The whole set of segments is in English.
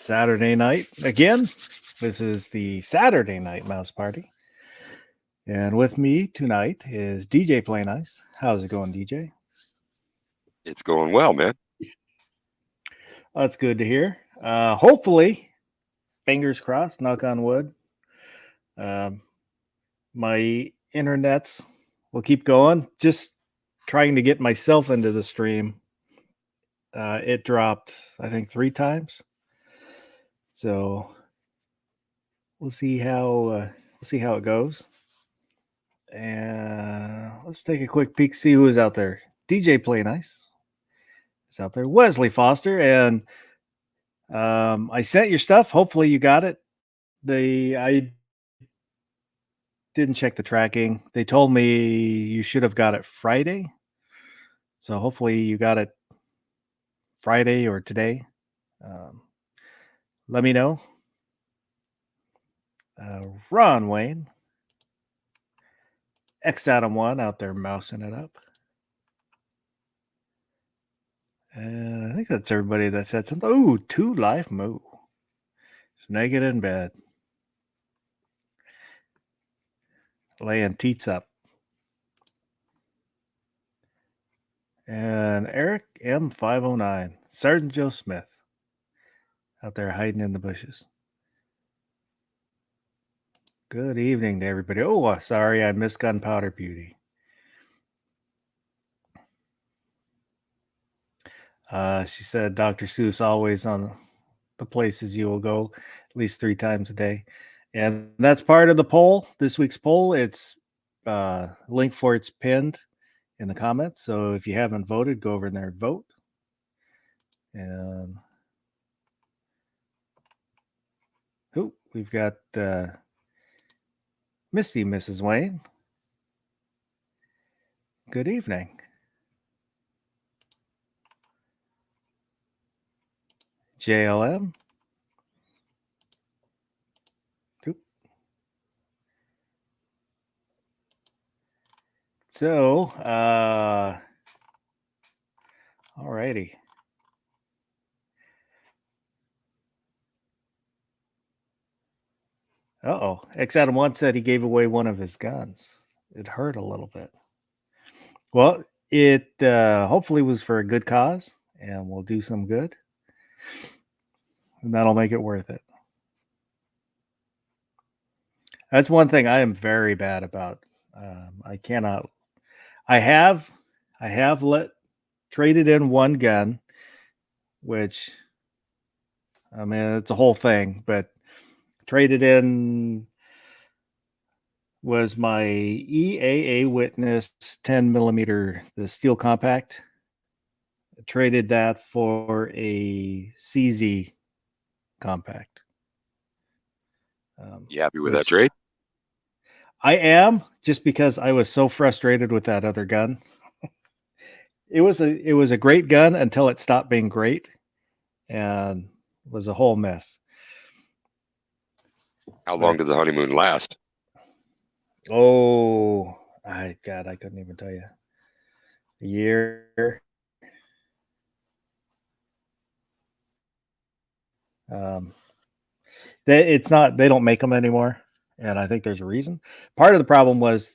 Saturday night again. This is the Saturday Night Mouse Party. And with me tonight is DJ Play Nice. How's it going, DJ? It's going well, man. That's good to hear. Hopefully, fingers crossed, knock on wood, um, my internets will keep going. Just trying to get myself into the stream. It dropped, I think, 3 times. So we'll see how it goes. And let's take a quick peek, see who is out there. DJ Play Nice is out there. Wesley Foster, and I sent your stuff. Hopefully you got it. I didn't check the tracking. They told me you should have got it Friday. So hopefully you got it Friday or today. Let me know. Ron Wayne, X Adam 1 out there mousing it up. And I think that's everybody that said something. Oh, 2 Life Moo. It's naked in bed. Laying teats up. And Eric M509. Sergeant Joe Smith. Out there hiding in the bushes. Good evening to everybody. Oh, sorry, I missed Gunpowder Beauty. She said Dr. Seuss always on the places you will go at least 3 times a day. And that's part of the poll, this week's poll. It's link for it's pinned in the comments. So if you haven't voted, go over in there and vote. And we've got Misty, Mrs. Wayne. Good evening. JLM. So, alrighty. Uh-oh. X Adam 1 said he gave away one of his guns. It hurt a little bit. Well, it hopefully was for a good cause, and will do some good. And that'll make it worth it. That's one thing I am very bad about. I have traded in one gun, which, I mean, it's a whole thing, but traded in was my EAA Witness 10mm, the steel compact. I traded that for a CZ compact. You happy with that trade? I am, just because I was so frustrated with that other gun. It was a great gun until it stopped being great, and was a whole mess. How long did the honeymoon last? Oh, I couldn't even tell you. A year. They don't make them anymore, and I think there's a reason. Part of the problem was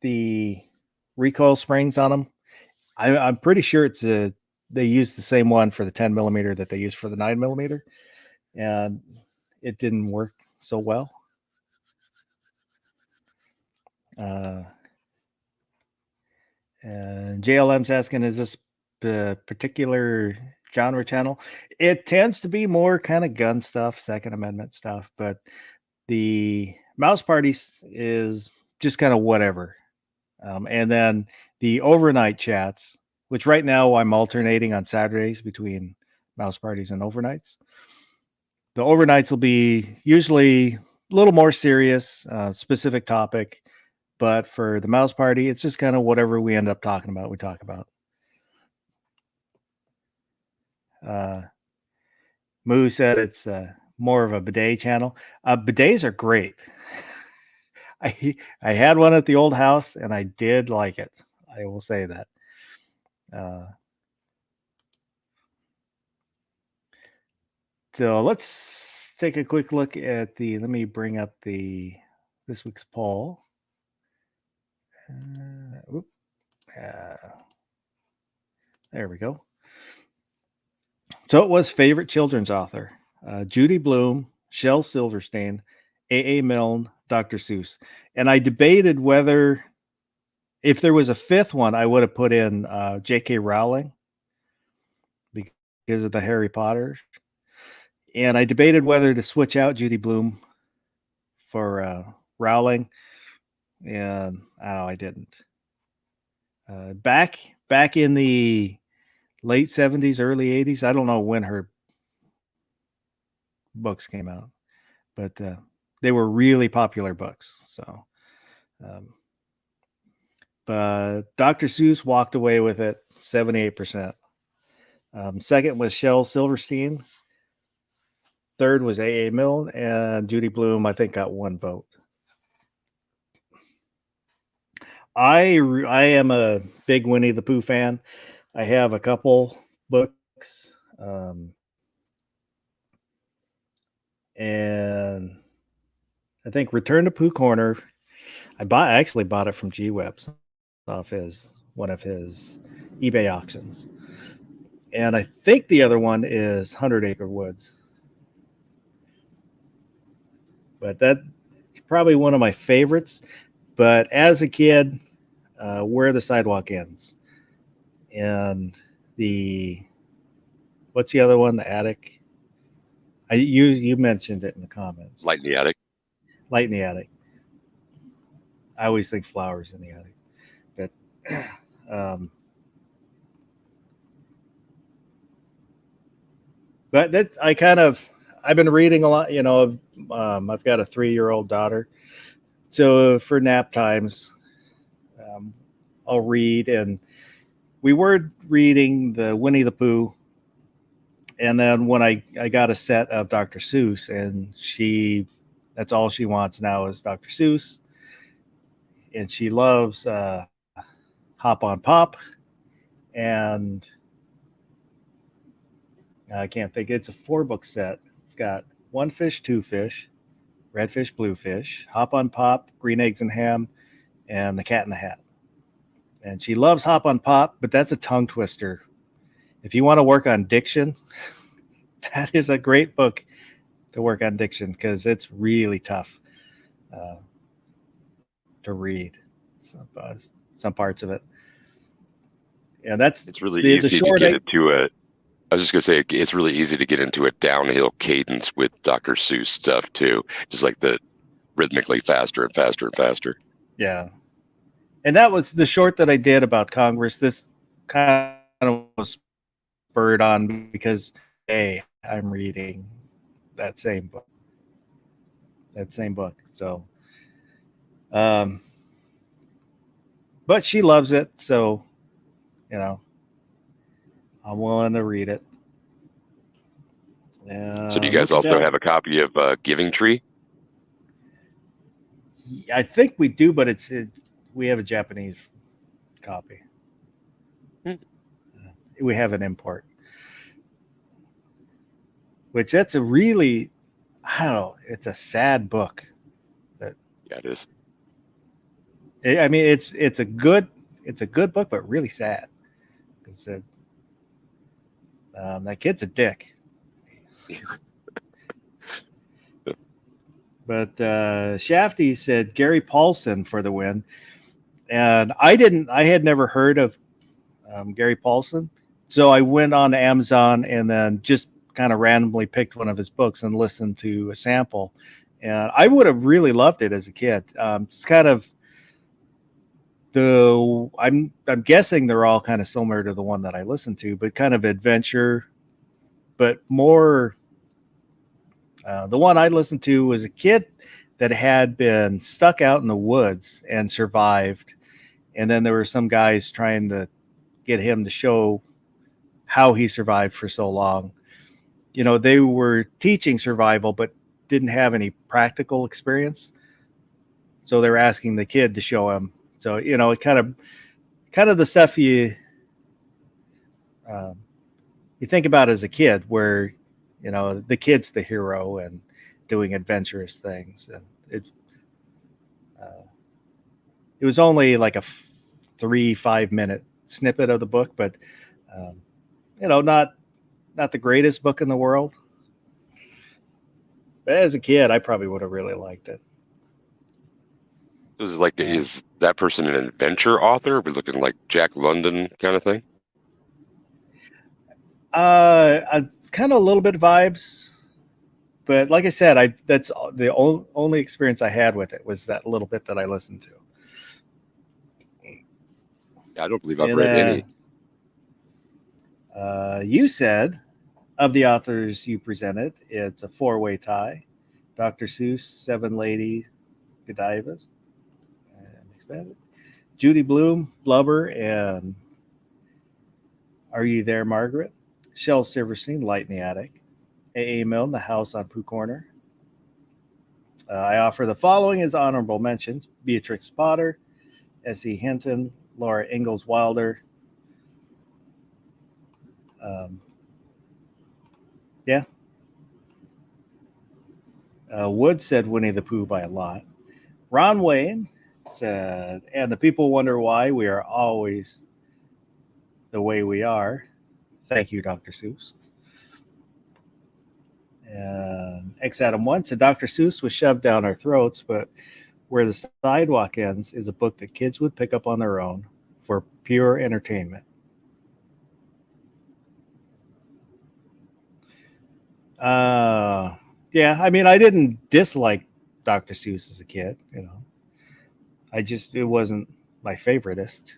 the recoil springs on them. I'm pretty sure they used the same one for the 10mm that they used for the 9mm, and it didn't work so well. And JLM's asking, is this a particular genre channel? It tends to be more kind of gun stuff, Second Amendment stuff, but the Mouse Parties is just kind of whatever. And then the overnight chats, which right now I'm alternating on Saturdays between Mouse Parties and overnights. The overnights will be usually a little more serious, specific topic. But for the Mouse Party, it's just kind of whatever we end up talking about, we talk about. Moo said it's more of a bidet channel. Bidets are great. I had one at the old house, and I did like it. I will say that. So let's take a quick look at let me bring up this week's poll. There we go. So it was favorite children's author: Judy Blume, Shel Silverstein, A.A. Milne, Dr. Seuss. And I debated whether, if there was a fifth one, I would have put in J.K. Rowling because of the Harry Potter. And I debated whether to switch out Judy Blume for Rowling, and I didn't. Back in the late 70s, early 80s, I don't know when her books came out, but they were really popular books. So, but Dr. Seuss walked away with it 78%. Second was Shel Silverstein. Third was A.A. Milne, and Judy Blume, I think, got one vote. I am a big Winnie the Pooh fan. I have a couple books, and I think Return to Pooh Corner, I actually bought it from G-Webs off one of his eBay auctions. And I think the other one is 100 Acre Woods. But that's probably one of my favorites. But as a kid, Where the Sidewalk Ends. And what's the other one? The Attic. You mentioned it in the comments. Light in the Attic. Light in the Attic. I always think Flowers in the Attic. But that I've been reading a lot. I've got a 3-year-old daughter, so for nap times, I'll read. And we were reading the Winnie the Pooh, and then when I got a set of Dr. Seuss, and that's all she wants now is Dr. Seuss, and she loves Hop on Pop, and I can't think. It's a 4-book set. It's got One Fish, Two Fish, Red Fish, Blue Fish, Hop on Pop, Green Eggs and Ham, and The Cat in the Hat. And she loves Hop on Pop, but that's a tongue twister. If you want to work on diction, that is a great book to work on diction, because it's really tough to read some parts of it. And it's really easy to get into it. I was just going to say, it's really easy to get into a downhill cadence with Dr. Seuss stuff too. Just like the rhythmically faster and faster and faster. Yeah. And that was the short that I did about Congress. This kind of was spurred on because, hey, I'm reading that same book. So, but she loves it. So, I'm willing to read it. So do you guys also have a copy of Giving Tree? I think we do, but we have a Japanese copy. We have an import, which that's a really, I don't know, it's a sad book. Yeah, it is. I mean, it's a good book, but really sad, because that kid's a dick. But Shafty said Gary Paulson for the win, and I had never heard of Gary Paulson, so I went on Amazon and then just kind of randomly picked one of his books and listened to a sample, and I would have really loved it as a kid. It's kind of I'm guessing they're all kind of similar to the one that I listened to, but kind of adventure, but more. The one I listened to was a kid that had been stuck out in the woods and survived. And then there were some guys trying to get him to show how he survived for so long. They were teaching survival, but didn't have any practical experience. So they were asking the kid to show him. So, it kind of the stuff you think about as a kid, where the kid's the hero and doing adventurous things, and uh, it was only like a 3-5 minute snippet of the book, but um, not the greatest book in the world. But as a kid, I probably would have really liked it. It was like, is that person an adventure author? We're looking like Jack London kind of thing. Kind of a little bit vibes, but like I said, that's the only experience I had with it was that little bit that I listened to. I don't believe I've And read any. You said of the authors you presented, it's a 4-way tie: Dr. Seuss, Seven Lady Godiva's, and expanded. Judy Blume, Blubber, and Are You There, Margaret? Shel Silverstein, Light in the Attic. A. Milne, The House on Pooh Corner. I offer the following as honorable mentions: Beatrix Potter, S.E. Hinton, Laura Ingalls Wilder. Yeah. Wood said Winnie the Pooh by a lot. Ron Wayne said, and the people wonder why we are always the way we are. Thank you, Dr. Seuss. And X Adam 1 said Dr. Seuss was shoved down our throats, but Where the Sidewalk Ends is a book that kids would pick up on their own for pure entertainment. Yeah, I mean, I didn't dislike Dr. Seuss as a kid, it wasn't my favoriteest.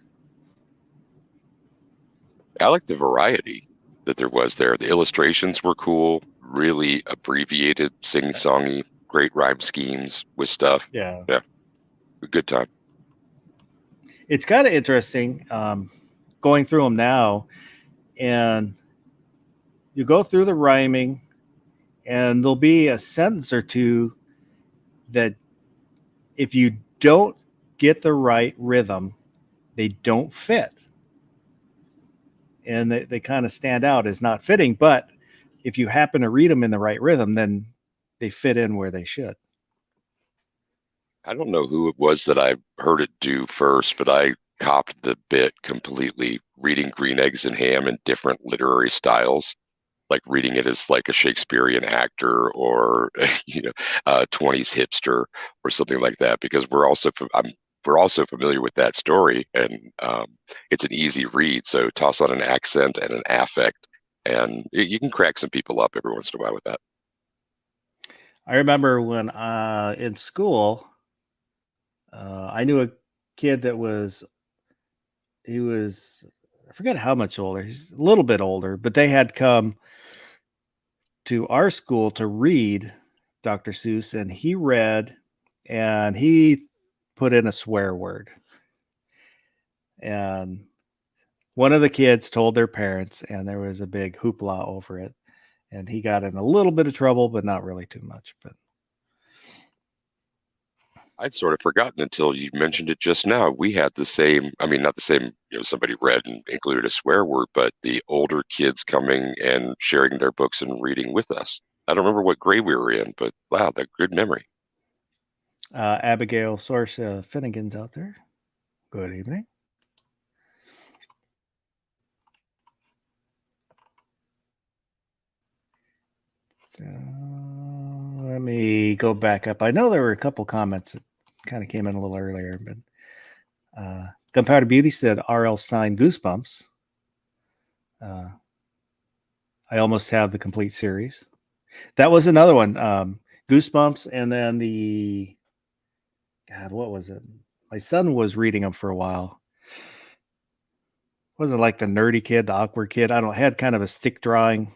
I like the variety that there was there. The illustrations were cool, really abbreviated, sing-songy, great rhyme schemes with stuff. Yeah. Yeah, a good time. It's kind of interesting going through them now, and you go through the rhyming, and there'll be a sentence or two that if you don't get the right rhythm, they don't fit. And they kind of stand out as not fitting. But if you happen to read them in the right rhythm, then they fit in where they should. I don't know who it was that I heard it do first, but I copped the bit completely, reading Green Eggs and Ham in different literary styles, like reading it as like a Shakespearean actor or 20s hipster or something like that, because we're also familiar with that story, and it's an easy read. So toss on an accent and an affect, and you can crack some people up every once in a while with that. I remember when in school, I knew a kid that I forget how much older. He's a little bit older, but they had come to our school to read Dr. Seuss, and he read and he put in a swear word. And one of the kids told their parents, and there was a big hoopla over it. And he got in a little bit of trouble, but not really too much. But I'd sort of forgotten until you mentioned it just now. We had the same, I mean, not the same, somebody read and included a swear word, but the older kids coming and sharing their books and reading with us. I don't remember what grade we were in, but wow, that good memory. Abigail Source Finnegan's out there. Good evening. So let me go back up. I know there were a couple comments that kind of came in a little earlier, but Gunpowder Beauty said R.L. Stein Goosebumps. I almost have the complete series. That was another one. Goosebumps, and then what was it? My son was reading them for a while. Wasn't like the nerdy kid, the awkward kid. I don't had kind of a stick drawing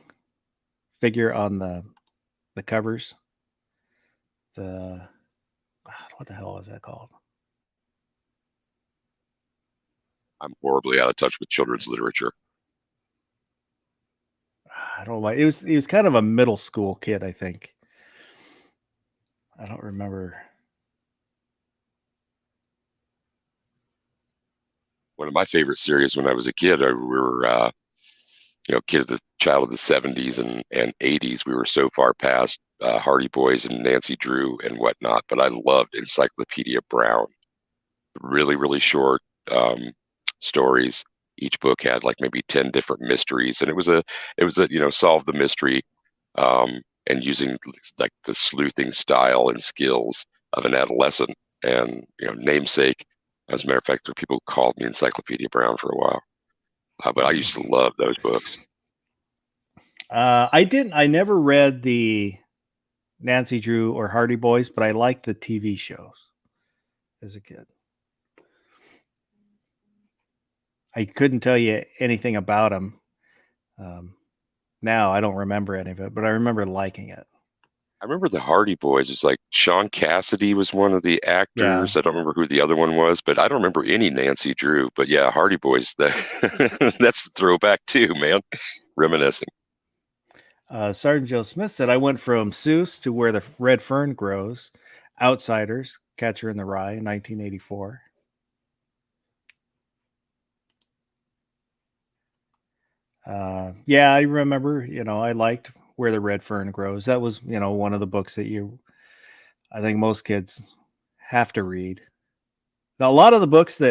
figure on the covers. What the hell was that called? I'm horribly out of touch with children's literature. I don't know. He was kind of a middle school kid, I think. I don't remember. One of my favorite series when I was a kid, we were kid of the child of the 70s and 80s. We were so far past Hardy Boys and Nancy Drew and whatnot, but I loved Encyclopedia Brown. Really, really short stories. Each book had like maybe 10 different mysteries, and it was a solve the mystery, and using like the sleuthing style and skills of an adolescent. And namesake, as a matter of fact, there were people who called me Encyclopedia Brown for a while. But I used to love those books. I never read the Nancy Drew or Hardy Boys, but I liked the TV shows as a kid. I couldn't tell you anything about them. Now I don't remember any of it, but I remember liking it. I remember the Hardy Boys. It's like Sean Cassidy was one of the Yeah. actors. I don't remember who the other one was, but I don't remember any Nancy Drew. But yeah, Hardy Boys, that's the throwback too, man. Reminiscing. Sergeant Joe Smith said, I went from Seuss to Where the Red Fern Grows, Outsiders, Catcher in the Rye in 1984. Yeah, I remember, I liked Where the Red Fern Grows. That was, one of the books that I think most kids have to read. Now, a lot of the books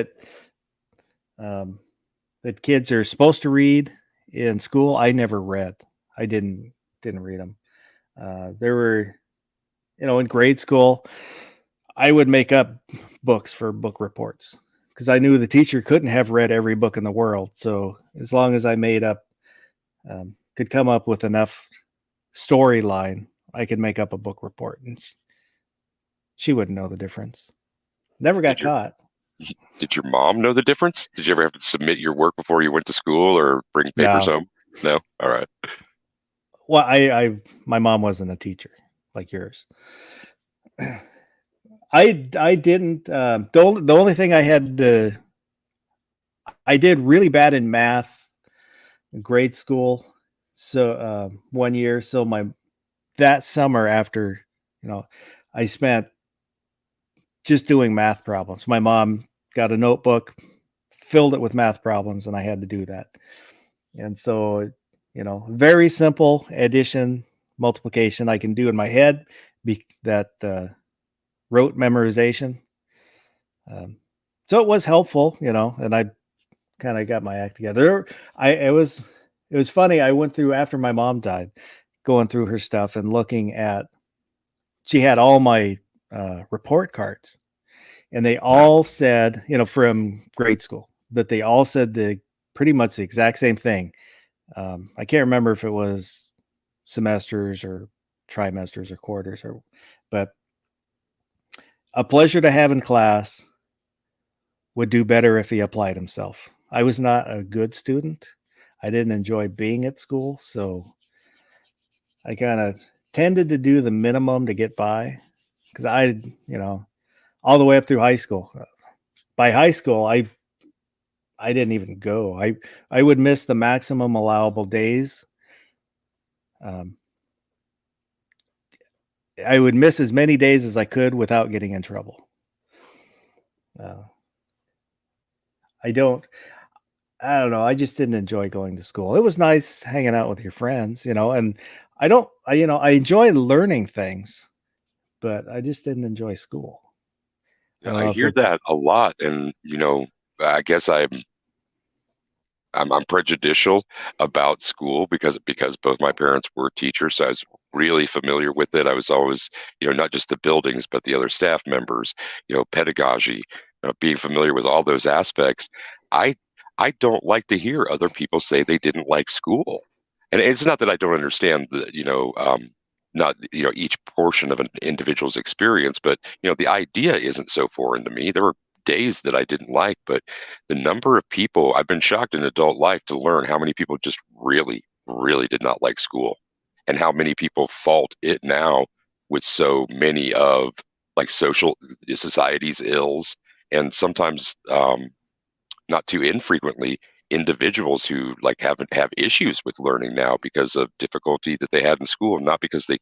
um, that kids are supposed to read in school, I never read. I didn't read them. There were, in grade school, I would make up books for book reports because I knew the teacher couldn't have read every book in the world. So as long as I could come up with enough storyline, I could make up a book report, and she wouldn't know the difference. Never got Did your caught. did your mom know the difference? Did you ever have to submit your work before you went to school or bring papers No, home? No? All right. well, my mom wasn't a teacher like yours. I didn't. The only thing I did really bad in math in grade school. So 1 year. So that summer after, I spent just doing math problems. My mom got a notebook, filled it with math problems, and I had to do that. And so, very simple addition, multiplication I can do in my head. That rote memorization. So it was helpful, and I kind of got my act together. It was funny. I went through after my mom died, going through her stuff and looking at. She had all my report cards, and they all said, from grade school, but they all said pretty much the exact same thing. I can't remember if it was semesters or trimesters or quarters but a pleasure to have in class, would do better if he applied himself. I was not a good student. I didn't enjoy being at school, so I kind of tended to do the minimum to get by because all the way up through high school. By high school, I didn't even go. I would miss the maximum allowable days. I would miss as many days as I could without getting in trouble. I don't know. I just didn't enjoy going to school. It was nice hanging out with your friends, and I enjoy learning things, but I just didn't enjoy school. I Yeah, don't I know if hear that it's, a lot, and I guess I'm prejudicial about school because both my parents were teachers, so I was really familiar with it. I was always, not just the buildings, but the other staff members, pedagogy, being familiar with all those aspects. I I don't like to hear other people say they didn't like school, and it's not that I don't understand not each portion of an individual's experience, but the idea isn't so foreign to me. There were days that I didn't like, but the number of people I've been shocked in adult life to learn how many people just really, really did not like school, and how many people fault it now with so many of like social society's ills, and sometimes not too infrequently individuals who like haven't have issues with learning now because of difficulty that they had in school, not because they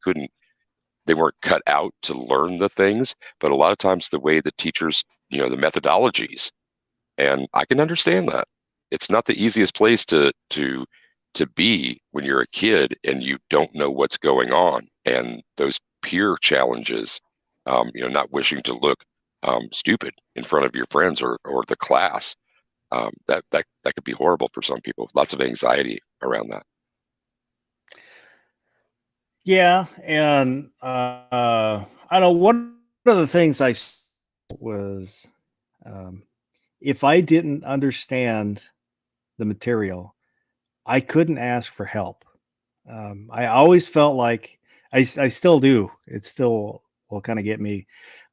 weren't cut out to learn the things, but a lot of times the way that teachers, the methodologies, and I can understand that. It's not the easiest place to to be when you're a kid and you don't know what's going on, and those peer challenges, not wishing to look stupid in front of your friends or the class. That could be horrible for some people. Lots of anxiety around that. Yeah, and I know one of the things was if I didn't understand the material, I couldn't ask for help. I always felt like I still do. It still will kind of get me.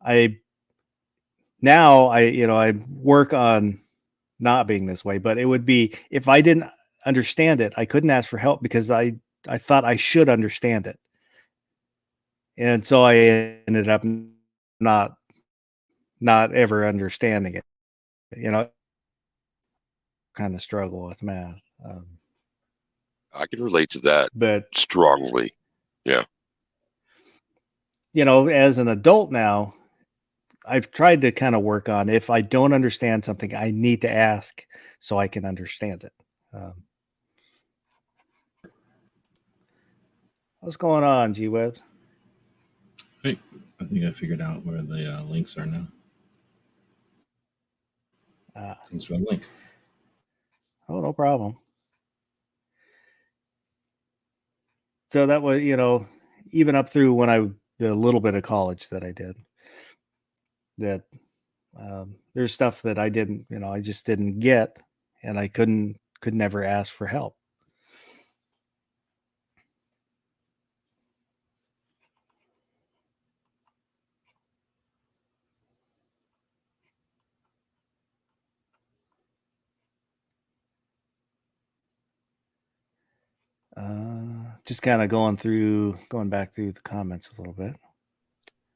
I now I work on not being this way, but it would be if I didn't understand it, I couldn't ask for help because I thought I should understand it. And so I ended up not not ever understanding it. You know, kind of struggle with math. I can relate to that But strongly. Yeah. as an adult now, I've tried to kind of work on if I don't understand something, I need to ask so I can understand it. What's going on, G Web? Hey, I think I figured out where the links are now. Thanks for the link. Oh, no problem. So that was, even up through when the little bit of college that I did, that there's stuff that I didn't, I just didn't get, and I could never ask for help. Just kind of going back through the comments a little bit.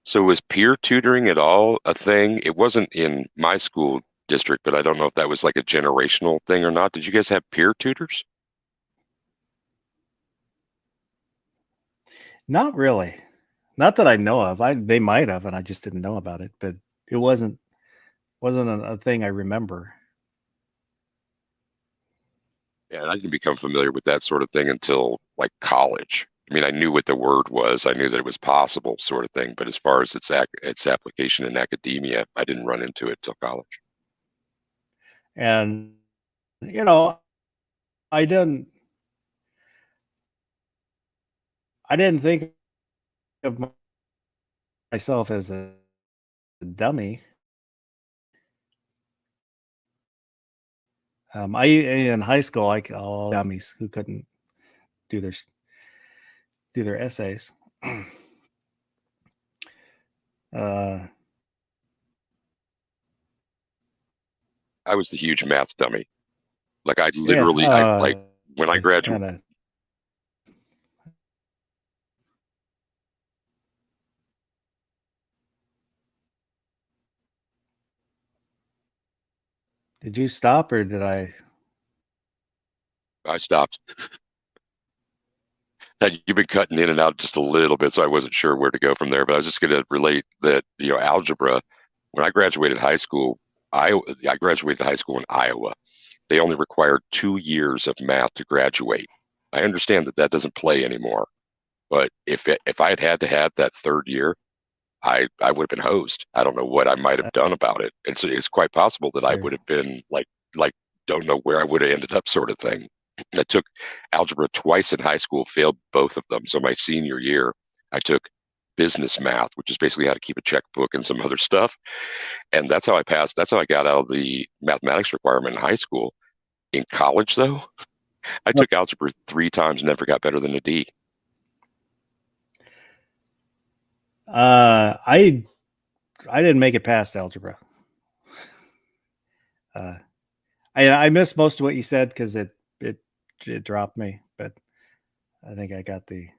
So was peer tutoring at all a thing? It wasn't in my school district, but I don't know if that was like a generational thing or not. Did you guys have peer tutors? Not really, not that I know of. They might have, and I just didn't know about it. But it wasn't a thing I remember. Yeah, I didn't become familiar with that sort of thing until like college. I mean, I knew what the word was. I knew that it was possible, sort of thing. But as far as its application in academia, I didn't run into it till college. And you know, I didn't I didn't think of myself as a dummy. I in high school, I all dummies who couldn't do their do their essays. uh, I was the huge math dummy. Like I yeah, literally, I like when I graduated. kind of. Did you stop or did I? I stopped. Now, you've been cutting in and out just a little bit, so I wasn't sure where to go from there. But I was just going to relate that algebra. When I graduated high school, I graduated high school in Iowa. They only required 2 years of math to graduate. I understand that that doesn't play anymore, but if I had had to have that third year, I would have been hosed. I don't know what I might have done about it. And so it's quite possible that I Sure. would have been like don't know where I would have ended up, sort of thing. I took algebra twice in high school, failed both of them. So my senior year, I took business math, which is basically how to keep a checkbook and some other stuff. And that's how I passed. That's how I got out of the mathematics requirement in high school. In college, though, I took algebra 3 times and never got better than a D. I didn't make it past algebra. I missed most of what you said because it dropped me, but I think I got the.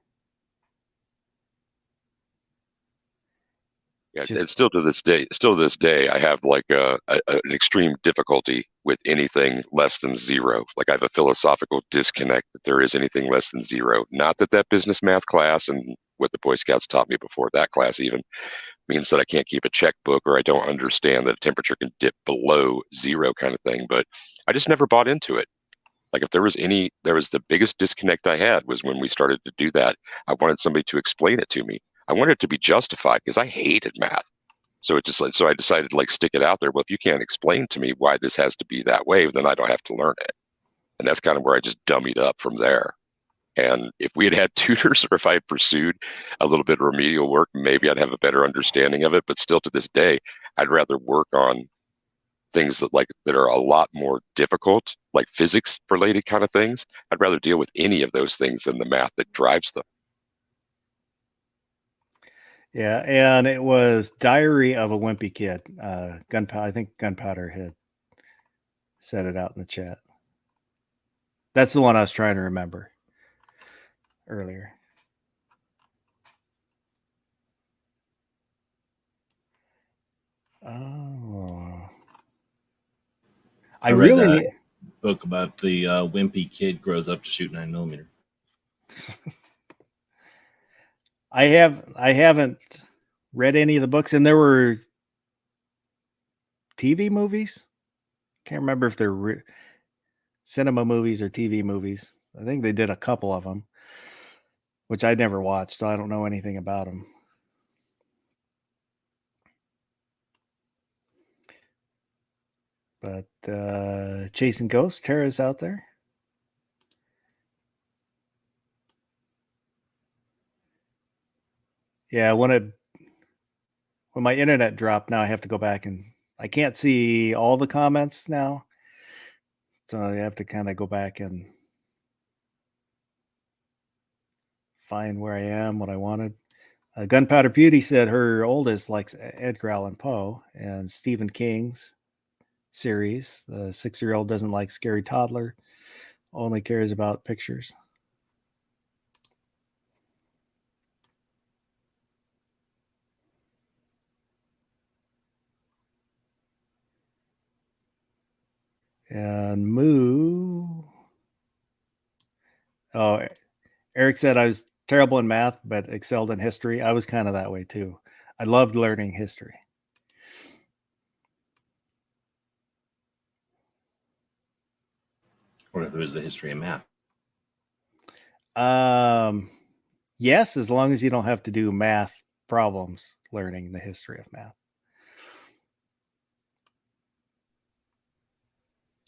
Yeah, and still to this day, I have like an extreme difficulty with anything less than zero. Like I have a philosophical disconnect that there is anything less than zero. Not that that business math class and what the Boy Scouts taught me before that class even means that I can't keep a checkbook or I don't understand that a temperature can dip below zero kind of thing. But I just never bought into it. Like if there was the biggest disconnect I had was when we started to do that. I wanted somebody to explain it to me. I wanted it to be justified because I hated math. So so I decided to like stick it out there. Well, if you can't explain to me why this has to be that way, then I don't have to learn it. And that's kind of where I just dummied up from there. And if we had had tutors, or if I had pursued a little bit of remedial work, maybe I'd have a better understanding of it. But still to this day, I'd rather work on things that are a lot more difficult, like physics related kind of things. I'd rather deal with any of those things than the math that drives them. Yeah, and it was Diary of a Wimpy Kid. Gunpowder. I think Gunpowder had said it out in the chat. That's the one I was trying to remember earlier. Oh, I read really that need. book about the wimpy kid grows up to shoot 9mm. I haven't read any of the books, and there were TV movies. Can't remember if they're cinema movies or TV movies. I think they did a couple of them, which I never watched, so I don't know anything about them. But Chasing Ghosts, Tara's out there. Yeah, when my internet dropped, now I have to go back and I can't see all the comments now. So I have to kind of go back and find where I am, what I wanted. Gunpowder Beauty said her oldest likes Edgar Allan Poe and Stephen King's series. The 6-year-old doesn't like Scary Toddler, only cares about pictures. And Moo. Oh, Eric said I was terrible in math, but excelled in history. I was kind of that way too. I loved learning history. Or if it was the history of math. Yes, as long as you don't have to do math problems learning the history of math.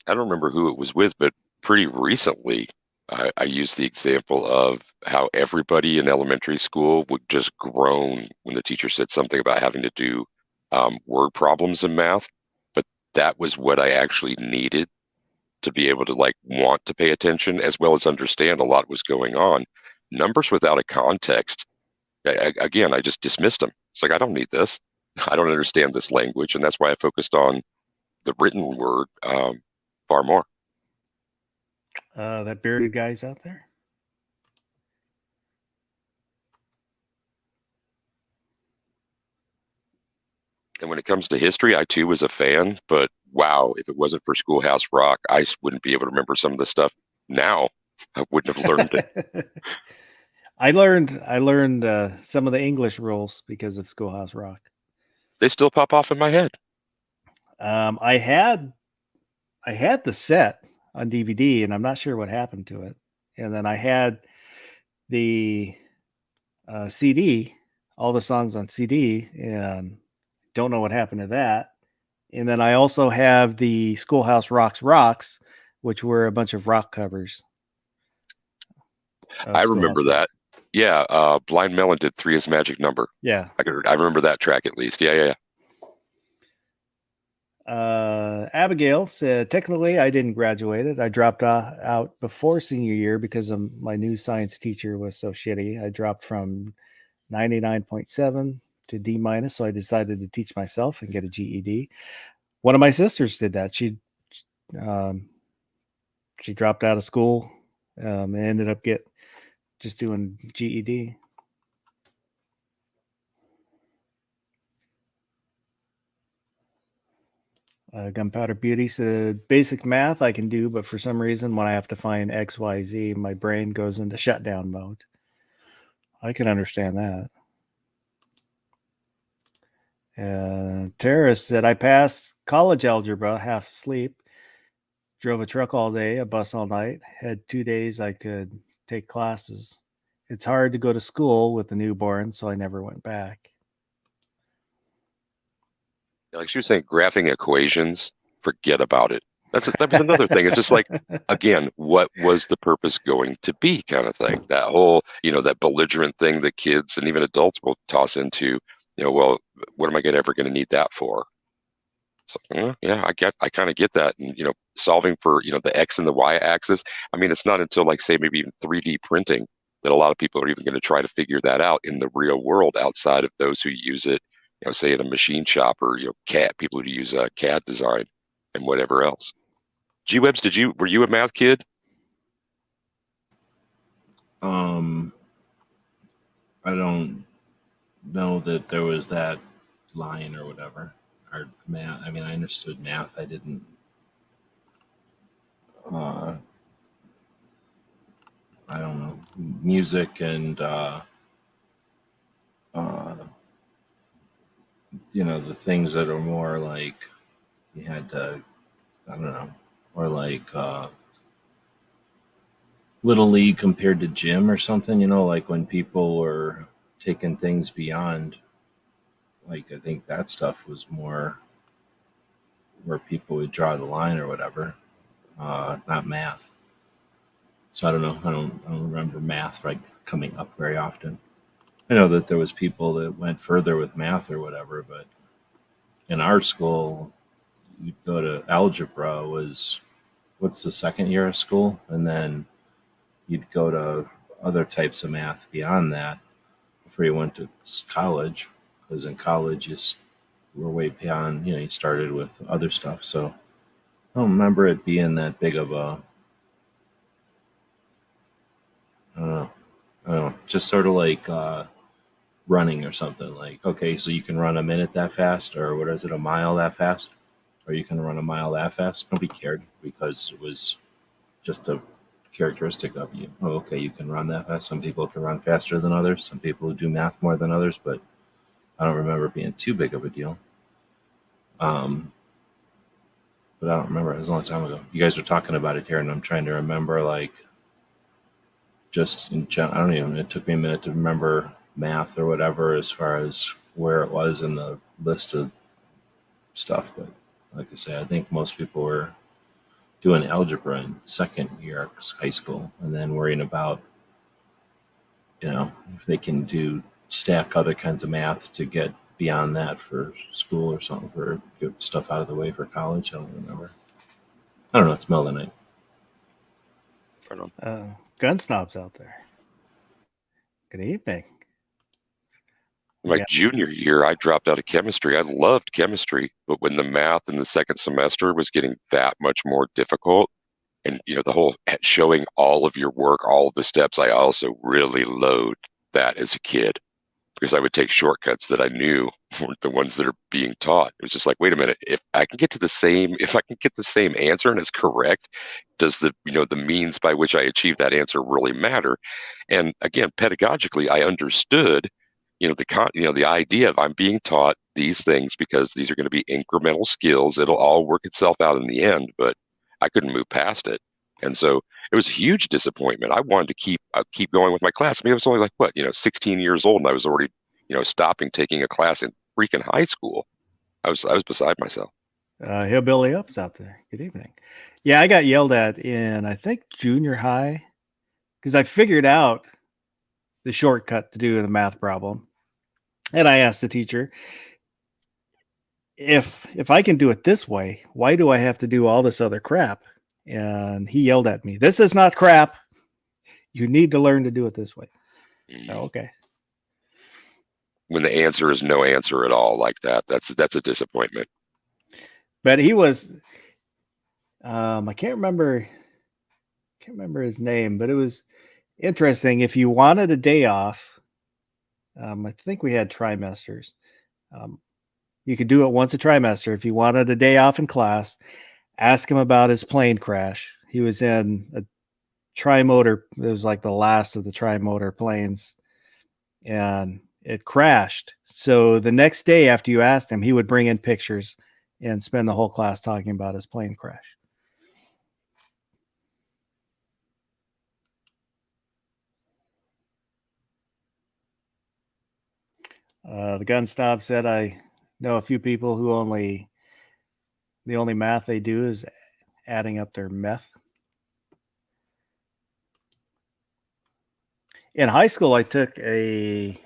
I don't remember who it was with, but pretty recently, I used the example of how everybody in elementary school would just groan when the teacher said something about having to do word problems in math. But that was what I actually needed to be able to like want to pay attention as well as understand a lot was going on. Numbers without a context, again, I just dismissed them. It's like, I don't need this. I don't understand this language. And that's why I focused on the written word far more. That bearded guy's out there. And when it comes to history, I too was a fan, but wow, if it wasn't for Schoolhouse Rock, I wouldn't be able to remember some of the stuff now. I wouldn't have learned it. I learned some of the English rules because of Schoolhouse Rock. They still pop off in my head. I had the set on DVD, and I'm not sure what happened to it. And then I had the CD, all the songs on CD, and don't know what happened to that. And then I also have the Schoolhouse Rocks, which were a bunch of rock covers. I remember that. Yeah, Blind Melon did Three is Magic Number. Yeah. I remember that track at least. Yeah. Abigail said, technically, I didn't graduate it. I dropped out before senior year because of my new science teacher was so shitty. I dropped from 99.7 to D minus, so I decided to teach myself and get a GED. One of my sisters did that. She dropped out of school and ended up just doing GED. Gunpowder Beauty said, basic math I can do, but for some reason, when I have to find X, Y, Z, my brain goes into shutdown mode. I can understand that. Tara said, I passed college algebra half asleep. drove a truck all day, a bus all night, had 2 days I could take classes. It's hard to go to school with a newborn, so I never went back. Like she was saying, graphing equations, forget about it. That was another thing. It's just like, again, what was the purpose going to be, kind of thing. That whole, that belligerent thing that kids and even adults will toss into, well, what am I ever going to need that for? So, yeah, I kind of get that. And, solving for, the X and the Y axis. I mean, it's not until like, say, maybe even 3D printing that a lot of people are even going to try to figure that out in the real world outside of those who use it, say in a machine shop or, CAD, people who use CAD design and whatever else. G-Webs, were you a math kid? I don't know that there was that line or whatever. Or math. I mean, I understood math. I didn't. I don't know, music and the things that are more like you had to, I don't know, or like Little League compared to gym or something, like when people were taking things beyond, like I think that stuff was more where people would draw the line or whatever, not math. So I don't know. I don't remember math coming up very often. I know that there was people that went further with math or whatever, but in our school, you'd go to algebra was what's the second year of school, and then you'd go to other types of math beyond that before you went to college. Because in college, you were way beyond. You started with other stuff. So I don't remember it being that big of a. I don't know. Just sort of like running or something. Like, okay, so you can run a minute that fast, or what is it, a mile that fast, or you can run a mile that fast. Nobody cared because it was just a characteristic of you. Oh, okay, you can run that fast. Some people can run faster than others. Some people do math more than others, but I don't remember it being too big of a deal. But I don't remember. It was a long time ago. You guys were talking about it here, and I'm trying to remember, like, just in general. I don't even. It took me a minute to remember math or whatever as far as where it was in the list of stuff. But like I say, I think most people were doing algebra in second year of high school and then worrying about, if they can do stack other kinds of math to get beyond that for school or something, for get stuff out of the way for college. I don't remember. I don't know. It's middle of the night. Gun snobs out there. Good evening. My junior year, I dropped out of chemistry. I loved chemistry, but when the math in the second semester was getting that much more difficult, and the whole showing all of your work, all of the steps, I also really loathed that as a kid because I would take shortcuts that I knew weren't the ones that are being taught. It was just like, wait a minute, if I can get the same answer and it's correct, does the means by which I achieve that answer really matter? And again, pedagogically, I understood the idea of I'm being taught these things because these are going to be incremental skills. It'll all work itself out in the end, but I couldn't move past it. And so it was a huge disappointment. I wanted to keep going with my class. I mean, I was only like, 16 years old, and I was already, stopping taking a class in freaking high school. I was beside myself. Hillbilly Ups out there. Good evening. Yeah, I got yelled at in, I think, junior high because I figured out the shortcut to do the math problem. And I asked the teacher, if I can do it this way, why do I have to do all this other crap? And he yelled at me, this is not crap. You need to learn to do it this way. Oh, okay. When the answer is no answer at all like that, that's a disappointment. But he was, I can't remember his name, but it was interesting. If you wanted a day off, I think we had trimesters. You could do it once a trimester. If you wanted a day off in class, ask him about his plane crash. He was in a trimotor. It was like the last of the trimotor planes, and it crashed. So the next day after you asked him, he would bring in pictures and spend the whole class talking about his plane crash. The gun snob said, I know a few people who the only math they do is adding up their meth. In high school, I took it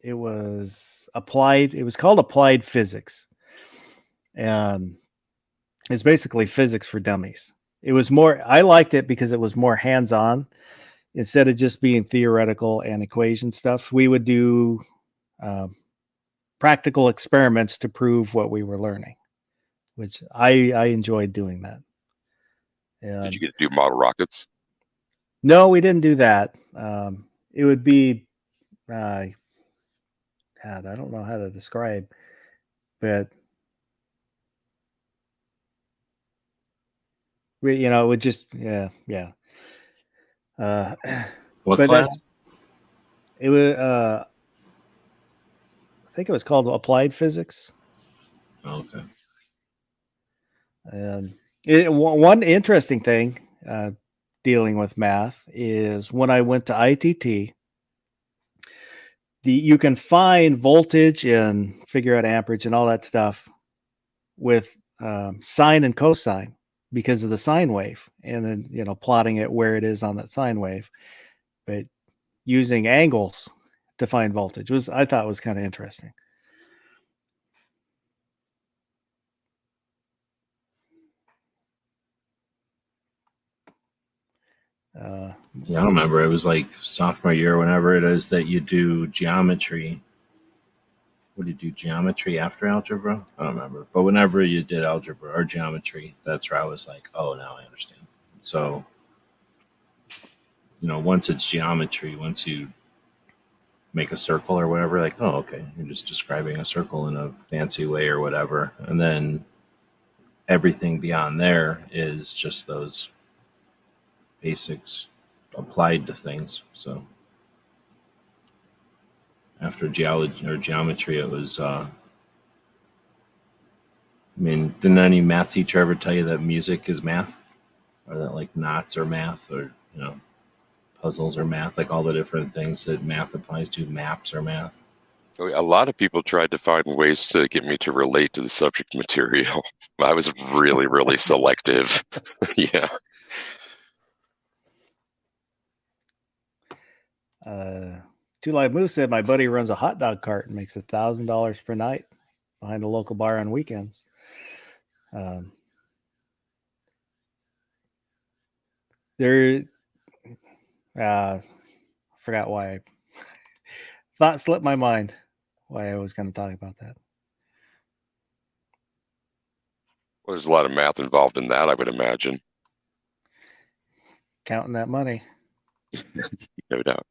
was called applied physics. And it's basically physics for dummies. I liked it because it was more hands-on. Instead of just being theoretical and equation stuff, we would do practical experiments to prove what we were learning, which I enjoyed doing that. And Did you get to do model rockets? no, we didn't do that. It would be, God, I don't know how to describe, but it would just, yeah. What But class? it was, I think it was called applied physics. Oh, okay. And one interesting thing dealing with math is when I went to ITT, you can find voltage and figure out amperage and all that stuff with sine and cosine because of the sine wave, and then plotting it where it is on that sine wave. But using angles to find voltage I thought was kind of interesting. Yeah, I don't remember. It was like sophomore year, whenever it is that you do geometry. What do you do? Geometry after algebra? I don't remember. But whenever you did algebra or geometry, that's where I was like, oh, now I understand. So, once it's geometry, once you make a circle or whatever, like, oh, okay, you're just describing a circle in a fancy way or whatever. And then everything beyond there is just those basics applied to things. So after geology or geometry, it was, didn't any math teacher ever tell you that music is math? Or that like knots are math, or, puzzles are math, like all the different things that math applies to, maps are math. A lot of people tried to find ways to get me to relate to the subject material. I was really, really selective. Yeah. Two Live Moose said my buddy runs a hot dog cart and makes $1,000 per night behind a local bar on weekends. Forgot why. Thought slipped my mind why I was going to talk about that. Well, there's a lot of math involved in that, I would imagine. Counting that money. No doubt.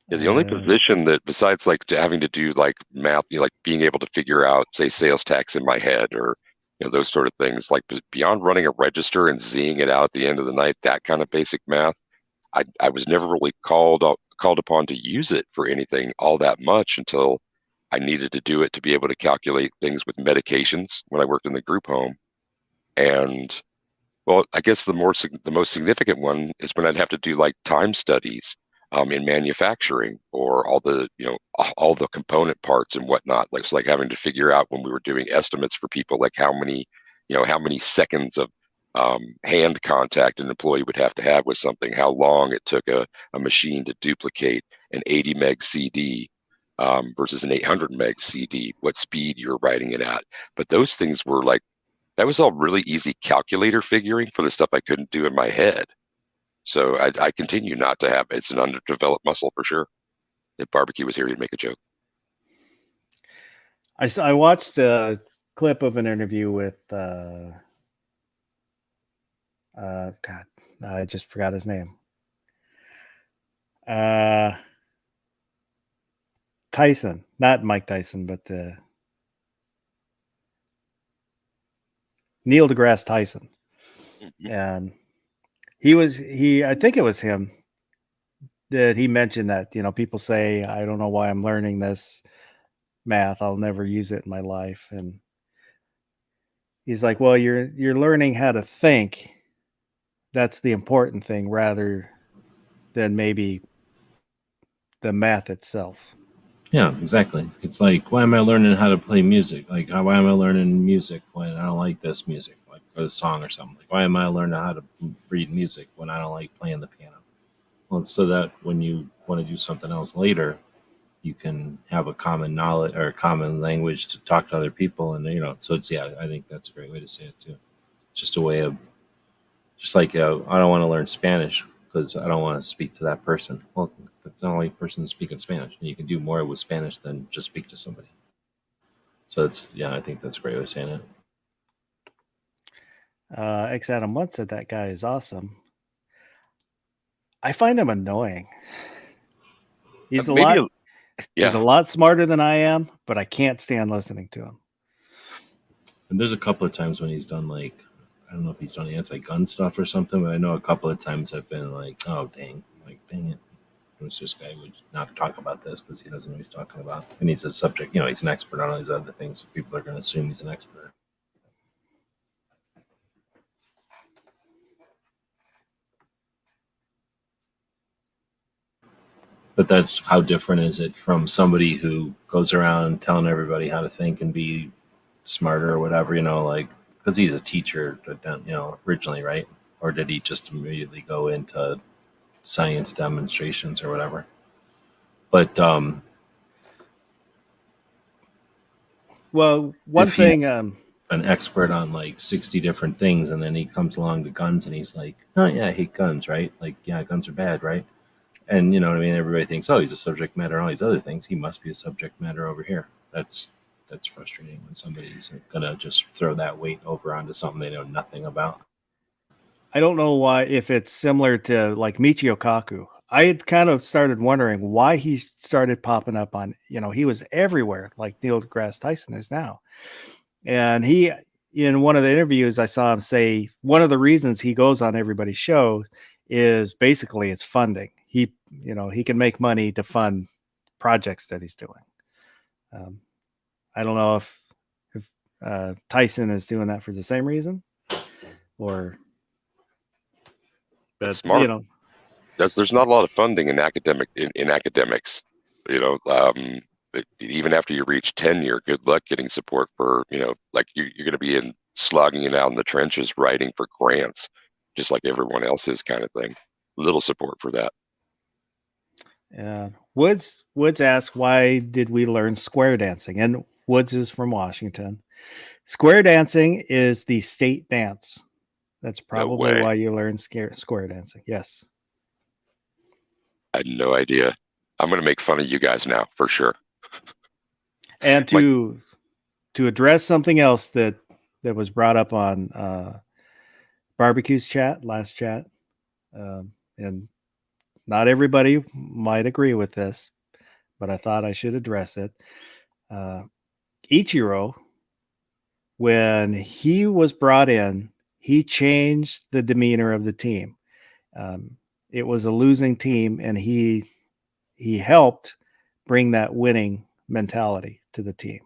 Yeah, the only position that, besides like having to do like math, like being able to figure out, say, sales tax in my head, or those sort of things, like beyond running a register and zing it out at the end of the night, that kind of basic math, I was never really called upon to use it for anything all that much until I needed to do it to be able to calculate things with medications when I worked in the group home. And well, I guess the most significant one is when I'd have to do like time studies in manufacturing, or all the component parts and whatnot. Like, it's like having to figure out, when we were doing estimates for people, like how many seconds of hand contact an employee would have to have with something, how long it took a machine to duplicate an 80 meg CD versus an 800 meg CD, what speed you're writing it at. But those things were like, that was all really easy calculator figuring for the stuff I couldn't do in my head. So I continue not to have, it's an underdeveloped muscle for sure. If Barbecue was here, he'd make a joke. I watched a clip of an interview with God, I just forgot his name. Tyson, not Mike Tyson, but Neil deGrasse Tyson. Mm-hmm. And I think it was him that he mentioned that, people say, I don't know why I'm learning this math. I'll never use it in my life. And he's like, well, you're learning how to think. That's the important thing, rather than maybe the math itself. Yeah, exactly. It's like, why am I learning how to play music? Like, why am I learning music when I don't like this music, like or the song or something? Like, why am I learning how to read music when I don't like playing the piano? Well, it's so that when you want to do something else later, you can have a common knowledge or a common language to talk to other people, and so it's I think that's a great way to say it too. It's just a way of just like I don't want to learn Spanish because I don't want to speak to that person. Well, that's the only person speaking Spanish, and you can do more with Spanish than just speak to somebody. So it's I think that's a great way of saying it. X Adam Munt said that guy is awesome. I find him annoying. He's a Maybe lot. He's a lot smarter than I am, but I can't stand listening to him. And there's a couple of times when he's done like, I don't know if he's done anti-gun stuff or something, but I know a couple of times I've been like, oh dang it. This guy would not talk about this because he doesn't know what he's talking about. And he's a subject, he's an expert on all these other things. So people are going to assume he's an expert. But that's how different is it from somebody who goes around telling everybody how to think and be smarter or whatever, like, because he's a teacher, originally, right? Or did he just immediately go into science demonstrations or whatever? But well, one thing, an expert on like 60 different things, and then he comes along to guns and he's like, oh yeah, I hate guns, right? Like, yeah, guns are bad, right? And you know what I mean? Everybody thinks, oh, he's a subject matter on all these other things. He must be a subject matter over here. That's frustrating when somebody's gonna just throw that weight over onto something they know nothing about. I don't know why, if it's similar to like Michio Kaku. I had kind of started wondering why he started popping up on, he was everywhere like Neil deGrasse Tyson is now. And he, in one of the interviews, I saw him say one of the reasons he goes on everybody's show is basically it's funding. He can make money to fund projects that he's doing. I don't know if Tyson is doing that for the same reason, or but smart. There's not a lot of funding in academics. Even after you reach tenure, good luck getting support for like you're going to be slogging it out in the trenches, writing for grants, just like everyone else is, kind of thing. Little support for that. Yeah. Woods asked, why did we learn square dancing? And Woods is from Washington. Square dancing is the state dance. That's probably why you learn square dancing. Yes. I had no idea. I'm going to make fun of you guys now for sure. And to address something else that was brought up on Barbecue's last chat, and not everybody might agree with this, but I thought I should address it. Ichiro, when he was brought in, he changed the demeanor of the team. It was a losing team, and he helped bring that winning mentality to the team.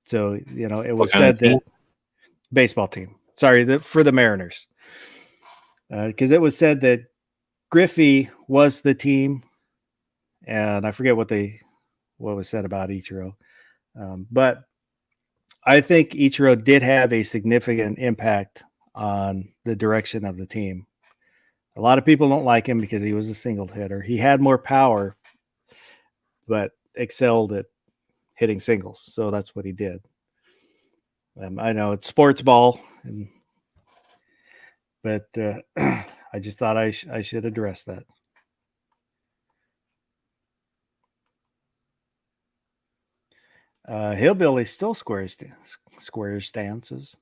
So it was said that baseball team. Sorry, for the Mariners, because it was said that Griffey was the team, and I forget what was said about Ichiro, but I think Ichiro did have a significant impact on the direction of the team. A lot of people don't like him because he was a single hitter. He had more power, but excelled at hitting singles. So that's what he did. I know it's sports ball, but I just thought I should address that. Hillbilly still square dances.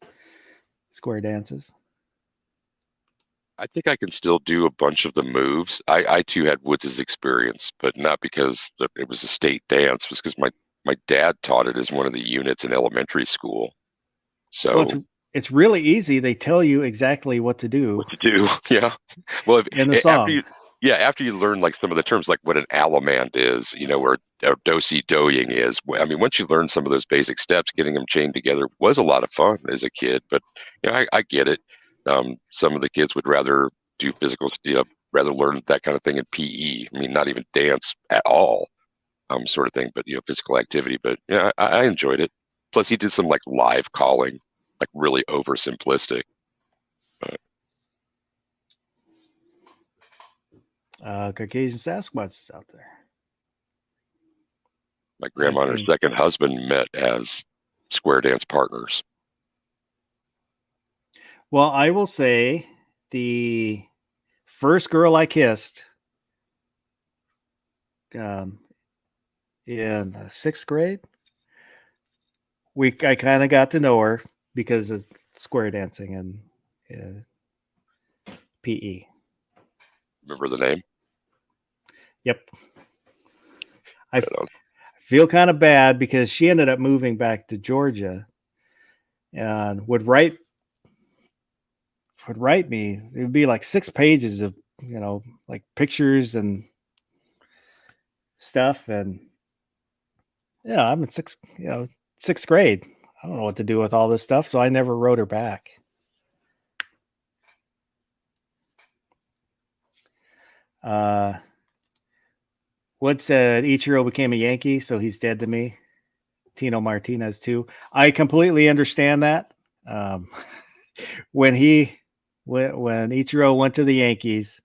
I think I can still do a bunch of the moves. I too had Woods' experience, but not because it was a state dance. It was because my dad taught it as one of the units in elementary school. So it's really easy. They tell you exactly what to do. Yeah. Well, in the song. After you learn like some of the terms, like what an allemande is, or do-si-doing is. I mean, once you learn some of those basic steps, getting them chained together was a lot of fun as a kid. But I get it. Some of the kids would rather do physical, rather learn that kind of thing in PE. I mean, not even dance at all, sort of thing, but physical activity. But yeah, I enjoyed it. Plus, he did some like live calling, like really oversimplistic. Caucasian Sasquatch is out there. My grandma and her second husband met as square dance partners. Well, I will say the first girl I kissed in sixth grade, I kind of got to know her because of square dancing and PE. Remember the name? Yep. I feel kind of bad because she ended up moving back to Georgia and would write me. It would be like 6 pages of, like pictures and stuff. And yeah, I'm in sixth grade. I don't know what to do with all this stuff. So I never wrote her back. Wood said Ichiro became a Yankee, so he's dead to me. Tino Martinez too. I completely understand that. When Ichiro went to the Yankees,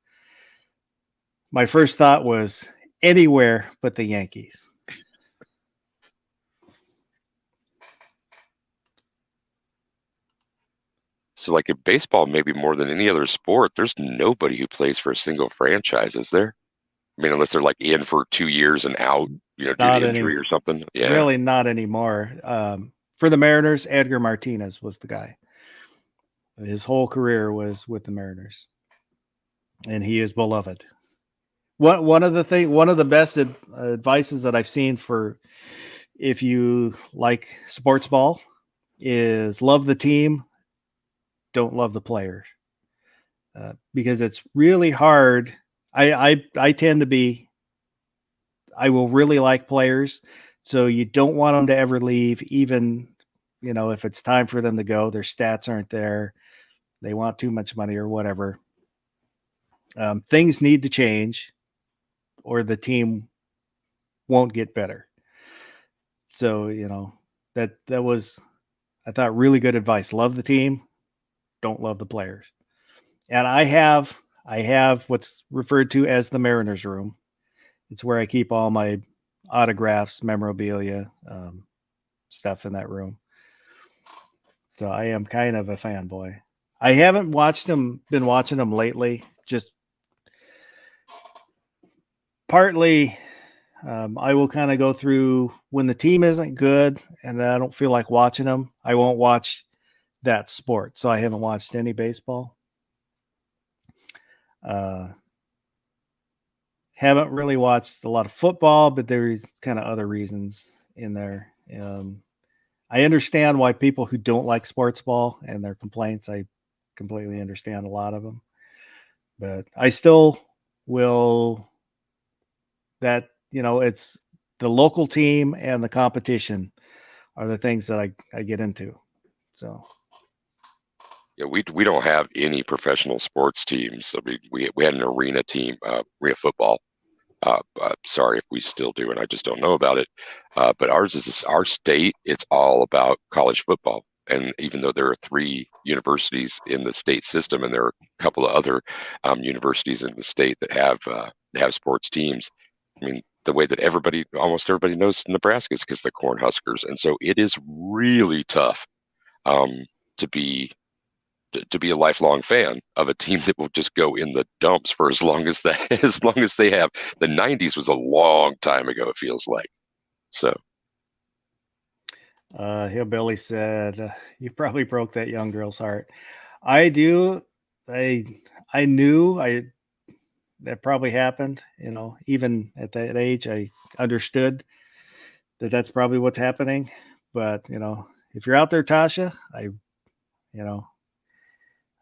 my first thought was anywhere but the Yankees. So like in baseball, maybe more than any other sport, there's nobody who plays for a single franchise, is there? I mean, unless they're like in for 2 years and out, due to injury or something. Yeah. Really not anymore. For the Mariners, Edgar Martinez was the guy. His whole career was with the Mariners. And he is beloved. One of the best advices that I've seen for if you like sports ball is love the team, don't love the players, because it's really hard. I tend to be. I will really like players, so you don't want them to ever leave, even if it's time for them to go. Their stats aren't there. They want too much money or whatever. Things need to change, or the team won't get better. So that was, I thought, really good advice. Love the team, don't love the players. And I have what's referred to as the Mariners room. It's where I keep all my autographs, memorabilia, stuff in that room. So I am kind of a fanboy. I haven't been watching them lately, just partly. I will kind of go through when the team isn't good and I don't feel like watching them. I won't watch that sport. So I haven't watched any baseball. Haven't really watched a lot of football, but there's kind of other reasons in there. I understand why people who don't like sports ball and their complaints, I completely understand a lot of them, but I still will it's the local team and the competition are the things that I get into. So yeah, we don't have any professional sports teams. I mean, we had an arena team, arena football. Sorry if we still do, and I just don't know about it. But ours is our state. It's all about college football. And even though there are 3 universities in the state system, and there are a couple of other universities in the state that have sports teams, I mean, the way that almost everybody knows Nebraska is because the Cornhuskers, and so it is really tough to be a lifelong fan of a team that will just go in the dumps for as long as they have. The 90s was a long time ago, it feels like. So Hillbilly said, you probably broke that young girl's heart. I do. I knew that probably happened, even at that age. I understood that that's probably what's happening. But, if you're out there, Tasha, I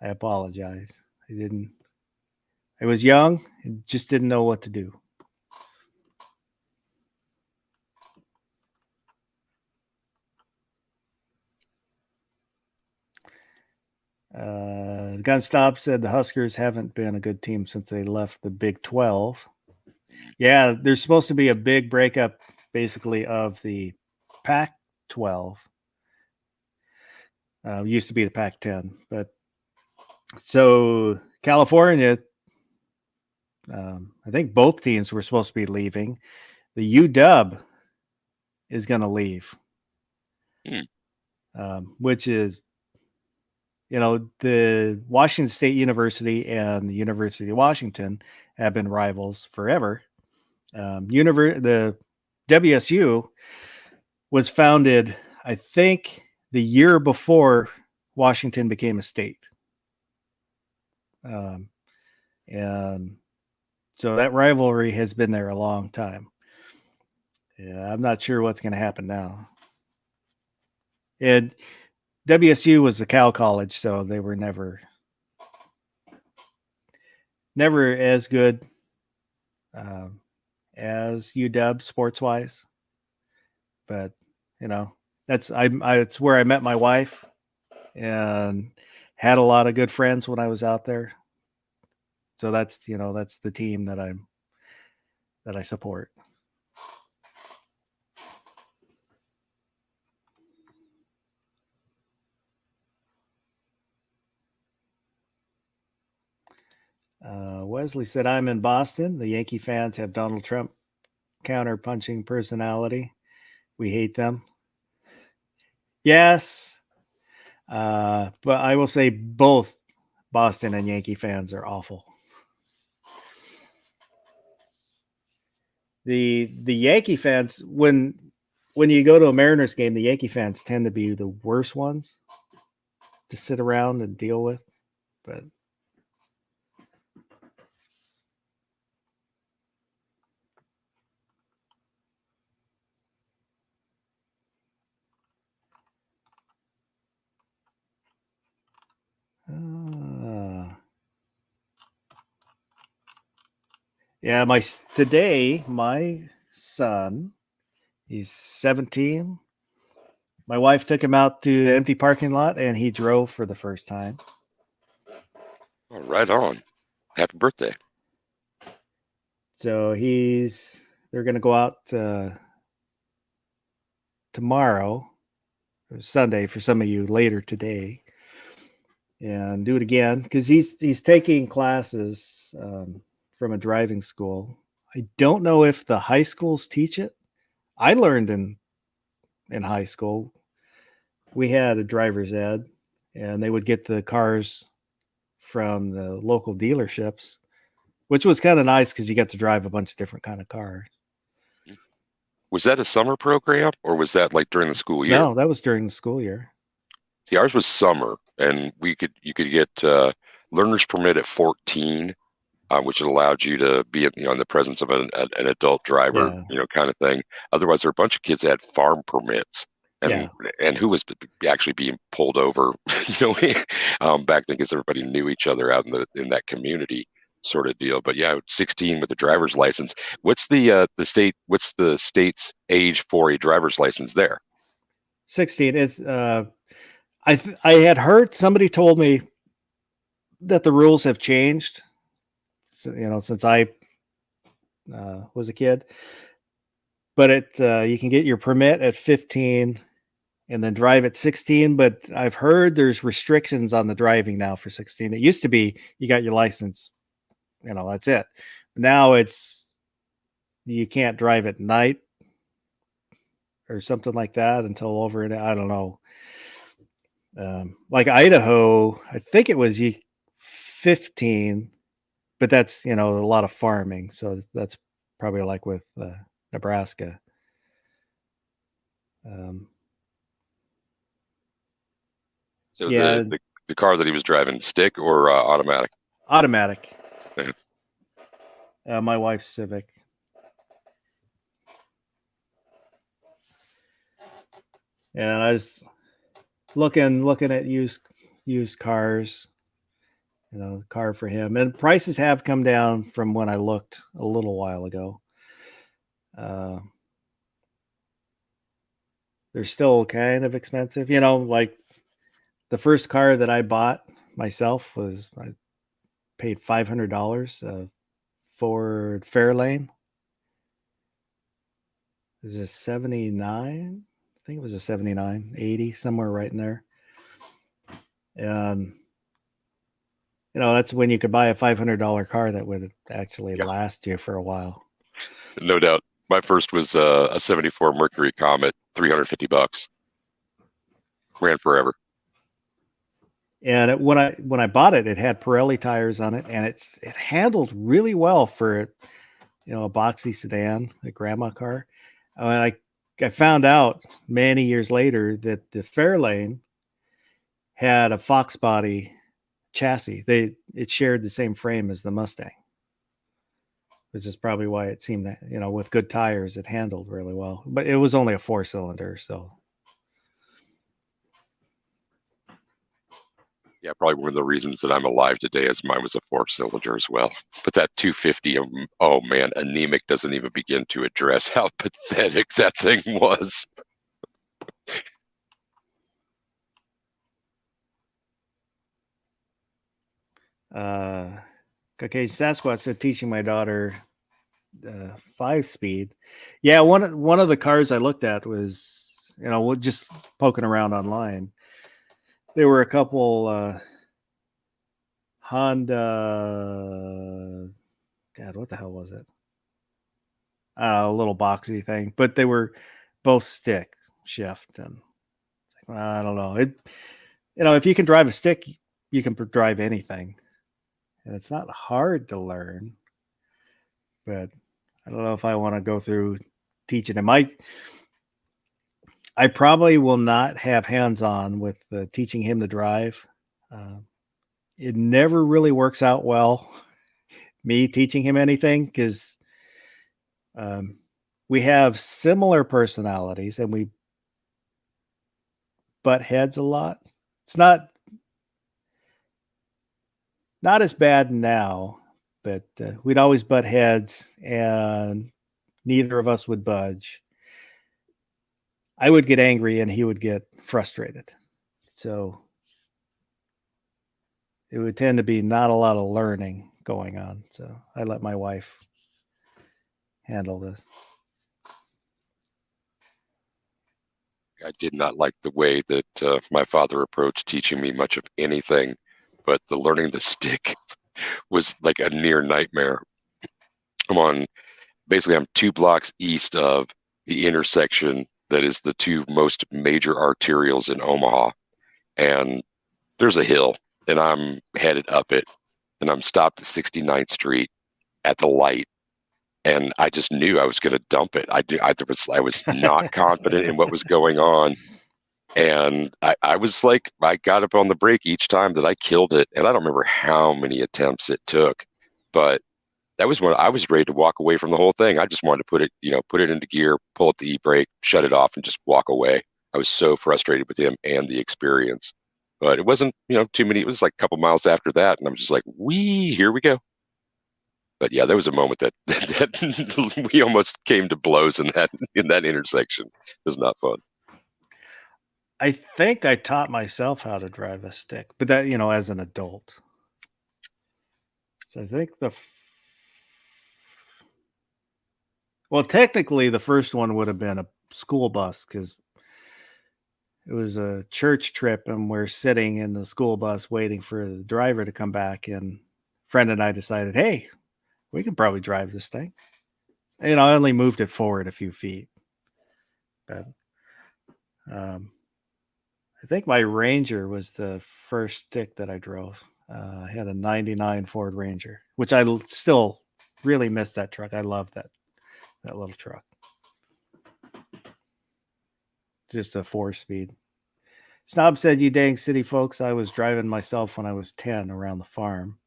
apologize. I was young and just didn't know what to do. Gunstop said the Huskers haven't been a good team since they left the Big 12. Yeah, there's supposed to be a big breakup, basically, of the Pac 12. Used to be the Pac 10. But so California, I think both teams were supposed to be leaving. The UW is going to leave, which is, the Washington State University and the University of Washington have been rivals forever. The WSU was founded, I think, the year before Washington became a state. And so that rivalry has been there a long time. Yeah, I'm not sure what's going to happen now. And WSU was the Cal College, so they were never as good as UW sports wise. But that's it's where I met my wife and had a lot of good friends when I was out there. So that's the team that I support. Wesley said, I'm in Boston. The Yankee fans have Donald Trump counter-punching personality. We hate them. Yes. But I will say both Boston and Yankee fans are awful. The Yankee fans, when you go to a Mariners game, the Yankee fans tend to be the worst ones to sit around and deal with. But yeah, my son, he's 17. My wife took him out to the empty parking lot, and he drove for the first time. Oh, right on. Happy birthday. So they're going to go out tomorrow, or Sunday for some of you, later today, and do it again because he's taking classes from a driving school. I don't know if the high schools teach it. I learned in high school, we had a driver's ed, and they would get the cars from the local dealerships, which was kind of nice because you got to drive a bunch of different kind of cars. Was that a summer program or was that like during the school year? No, that was during the school year. See, ours was summer, and you could get learner's permit at 14, which allowed you to be in the presence of an adult driver, kind of thing. Otherwise, there were a bunch of kids that had farm permits, and who was actually being pulled over, back then because everybody knew each other out in that community sort of deal. But yeah, 16 with the driver's license. What's the state's age for a driver's license there? 16. It's I had heard, somebody told me that the rules have changed, since I was a kid. But you can get your permit at 15 and then drive at 16. But I've heard there's restrictions on the driving now for 16. It used to be you got your license, that's it. Now you can't drive at night or something like that until over, and I don't know. Like Idaho, I think it was 15, but that's, a lot of farming. So that's probably like with Nebraska. So yeah, the car that he was driving, stick or automatic? Automatic. My wife's Civic. And I was looking at used cars, car for him, and prices have come down from when I looked a little while ago. They're still kind of expensive, like the first car that I bought myself was I paid $500 Ford Fairlane. It was a 79. I think it was a 79, 80, somewhere right in there. And that's when you could buy a $500 car that would actually Yeah. last you for a while. No doubt. My first was a 74 Mercury Comet, $350. Ran forever. And when I bought it, it had Pirelli tires on it, and it handled really well for a boxy sedan, a grandma car. And I found out many years later that the Fairlane had a Fox body chassis. It shared the same frame as the Mustang, which is probably why it seemed that, with good tires, it handled really well. But it was only a 4-cylinder, so. Yeah, probably one of the reasons that I'm alive today is mine was a 4-cylinder as well. But that 250, oh man, anemic doesn't even begin to address how pathetic that thing was. Okay, Sasquatch said teaching my daughter 5-speed. Yeah, one of the cars I looked at was, just poking around online. There were a couple Honda. God, what the hell was it? A little boxy thing, but they were both stick shift, and I don't know. If you can drive a stick, you can drive anything, and it's not hard to learn. But I don't know if I want to go through teaching him. I probably will not have hands-on with teaching him to drive. It never really works out well, me teaching him anything, because we have similar personalities and we butt heads a lot. It's not as bad now, but we'd always butt heads and neither of us would budge. I would get angry and he would get frustrated. So it would tend to be not a lot of learning going on. So I let my wife handle this. I did not like the way that my father approached teaching me much of anything, but the learning the stick was like a near nightmare. I'm 2 blocks east of the intersection that is the 2 most major arterials in Omaha. And there's a hill and I'm headed up it and I'm stopped at 69th Street at the light. And I just knew I was going to dump it. I was not confident in what was going on. And I was like, I got up on the brake each time that I killed it. And I don't remember how many attempts it took, but that was when I was ready to walk away from the whole thing. I just wanted to put it into gear, pull up the e-brake, shut it off, and just walk away. I was so frustrated with him and the experience. But it wasn't, too many. It was like a couple miles after that, and I'm just like, here we go. But yeah, there was a moment that we almost came to blows in that intersection. It was not fun. I think I taught myself how to drive a stick, but that, as an adult. So I think technically the first one would have been a school bus because it was a church trip and we're sitting in the school bus waiting for the driver to come back. And friend and I decided, hey, we can probably drive this thing. I only moved it forward a few feet. But I think my Ranger was the first stick that I drove. I had a 99 Ford Ranger, which I still really miss that truck. I love that little truck. Just a 4-speed. Snob said, you dang city folks, I was driving myself when I was 10 around the farm.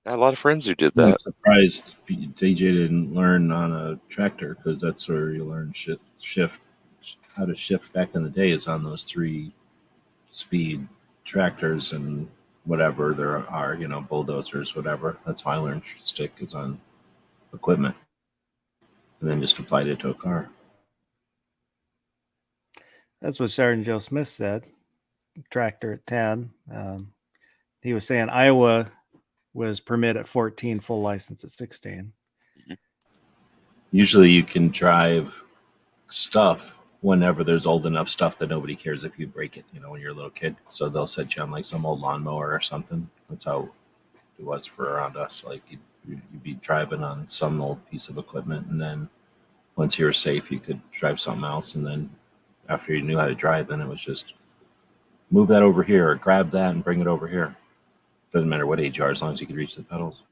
I had a lot of friends who did that. I'm surprised DJ didn't learn on a tractor because that's where you learn how to shift back in the day is on those 3-speed tractors and whatever there are, bulldozers, whatever. That's how I learned stick is on equipment and then just applied it to a car. That's what Sergeant Joe Smith said. tractor at 10. He was saying Iowa was permit at 14, full license at 16. Usually you can drive stuff whenever there's old enough stuff that nobody cares if you break it, when you're a little kid. So they'll set you on like some old lawnmower or something. That's how it was for around us. Like you'd be driving on some old piece of equipment, and then once you were safe, you could drive something else. And then after you knew how to drive, then it was just move that over here or grab that and bring it over here. Doesn't matter what age you are, as long as you could reach the pedals.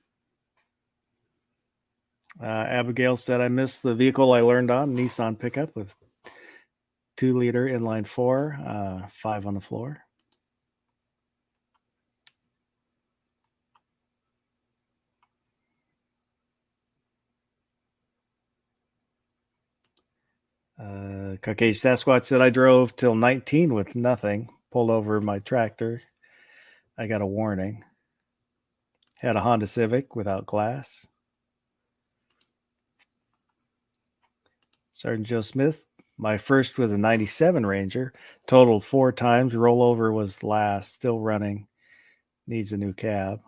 Abigail said, I missed the vehicle I learned on, Nissan pickup with 2-liter inline 4, 5 on the floor. Caucasian Sasquatch said, I drove till 19 with nothing, pulled over my tractor. I got a warning. Had a Honda Civic without glass. Sergeant Joe Smith, my first was a 97 Ranger, totaled 4 times, rollover was last, still running, needs a new cab.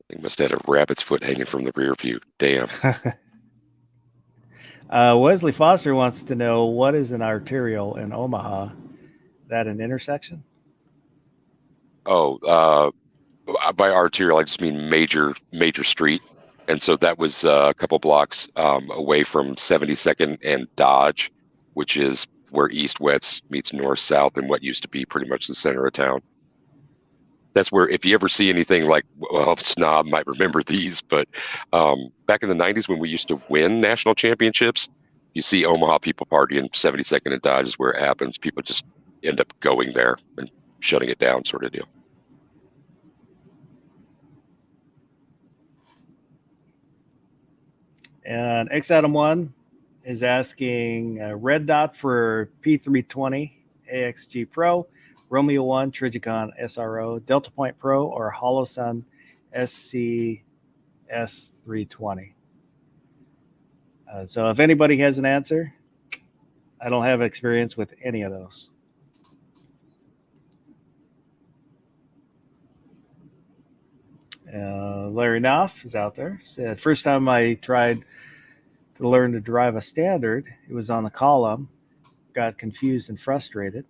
They must have had a rabbit's foot hanging from the rear view. Damn. Wesley Foster wants to know, what is an arterial in Omaha? That an intersection? Oh, by arterial, I just mean major street. And so that was a couple blocks away from 72nd and Dodge, which is where east-west meets north-south and what used to be pretty much the center of town. That's where, if you ever see anything like, well, Snob might remember these, but back in the 90s when we used to win national championships, you see Omaha people partying, 72nd and Dodge is where it happens. People just end up going there and shutting it down, sort of deal. And X Adam 1 is asking red dot for P320 AXG Pro, Romeo 1 Trigicon SRO, Delta Point Pro, or Holosun SC S320. So if anybody has an answer, I don't have experience with any of those. Larry Knopf is out there. Said, first time I tried to learn to drive a standard, it was on the column. Got confused and frustrated.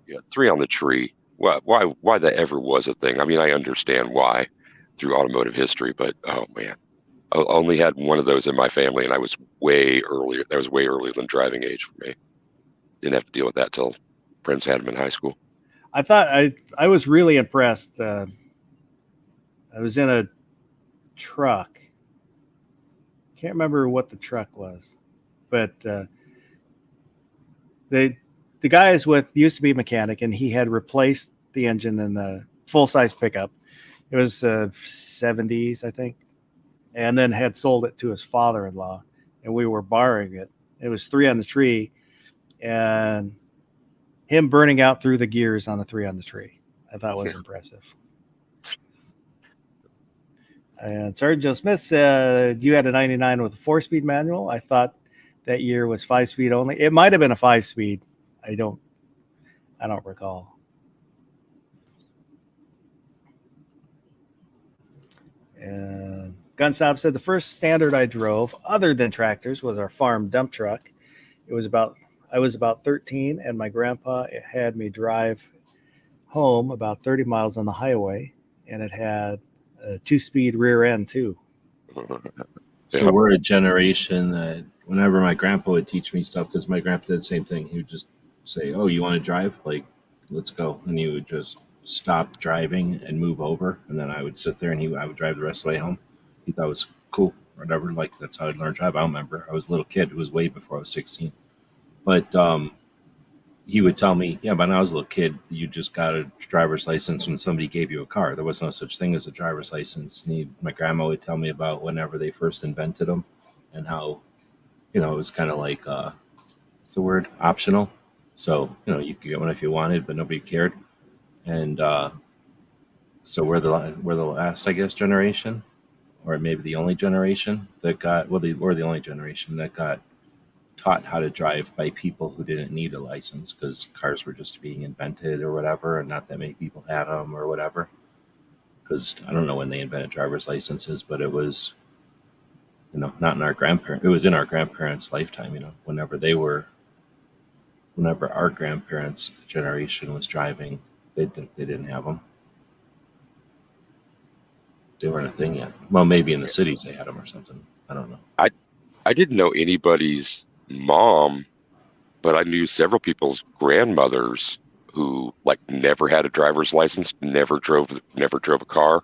Yeah, 3 on the tree. Why that ever was a thing? I mean, I understand why through automotive history, but oh man, I only had one of those in my family, and I was way earlier. That was way earlier than driving age for me. Didn't have to deal with that till friends had them in high school. I thought I was really impressed. I was in a truck. Can't remember what the truck was, but the guy I was with used to be a mechanic, and he had replaced the engine in the full-size pickup. It was 70s, I think, and then had sold it to his father-in-law, and we were borrowing it. It was 3 on the tree, and him burning out through the gears on the 3 on the tree, I thought was impressive. And Sergeant Joe Smith said, you had a 99 with a 4-speed manual. I thought that year was 5-speed only. It might have been a 5-speed. I don't recall. And Gunsnob said, the first standard I drove, other than tractors, was our farm dump truck. I was about 13, and my grandpa had me drive home about 30 miles on the highway, and it had a 2-speed rear end too. So we're a generation that whenever my grandpa would teach me stuff, because my grandpa did the same thing, he would just say, oh, you want to drive? Like, let's go. And he would just stop driving and move over. And then I would sit there and I would drive the rest of the way home. He thought it was cool or whatever. Like, that's how I learned to drive. I don't remember. I was a little kid. It was way before I was 16. But he would tell me, yeah, when I was a little kid, you just got a driver's license when somebody gave you a car. There was no such thing as a driver's license. My grandma would tell me about whenever they first invented them and how, it was kind of like, what's the word? Optional. So, you could get one if you wanted, but nobody cared. And so we're the last, I guess, generation, or maybe the only generation that got, we're the only generation that got taught how to drive by people who didn't need a license because cars were just being invented or whatever, and not that many people had them or whatever. Because I don't know when they invented driver's licenses, but it was, not in our grandparents. It was in our grandparents' lifetime. Whenever our grandparents' generation was driving, they didn't have them. They weren't a thing yet. Well, maybe in the cities they had them or something. I don't know. I didn't know anybody's mom, but I knew several people's grandmothers who like never had a driver's license, never drove a car.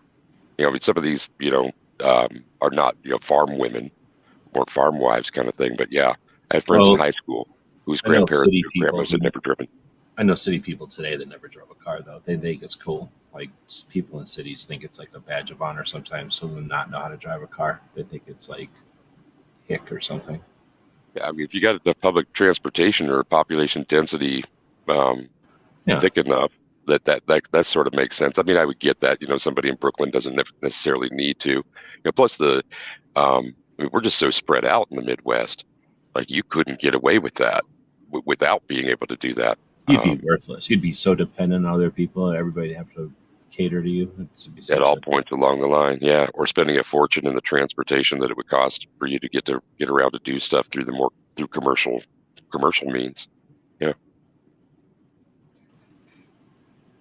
I mean, some of these, are not, farm women, weren't farm wives kind of thing. But yeah, I had friends in high school whose I know grandparents city or people grandmothers had never driven. I know city people today that never drove a car though. They think it's cool. Like people in cities think it's like a badge of honor sometimes to not know how to drive a car. They think it's like hick or something. Yeah, I mean, if you got the public transportation or population density Yeah. thick enough, that sort of makes sense. I mean, I would get that. Somebody in Brooklyn doesn't necessarily need to. Plus I mean, we're just so spread out in the Midwest. Like you couldn't get away with that without being able to do that. You'd be worthless. You'd be so dependent on other people. Everybody'd have to cater to you. At all points along the line, yeah. Or spending a fortune in the transportation that it would cost for you to get around to do stuff through commercial means. Yeah.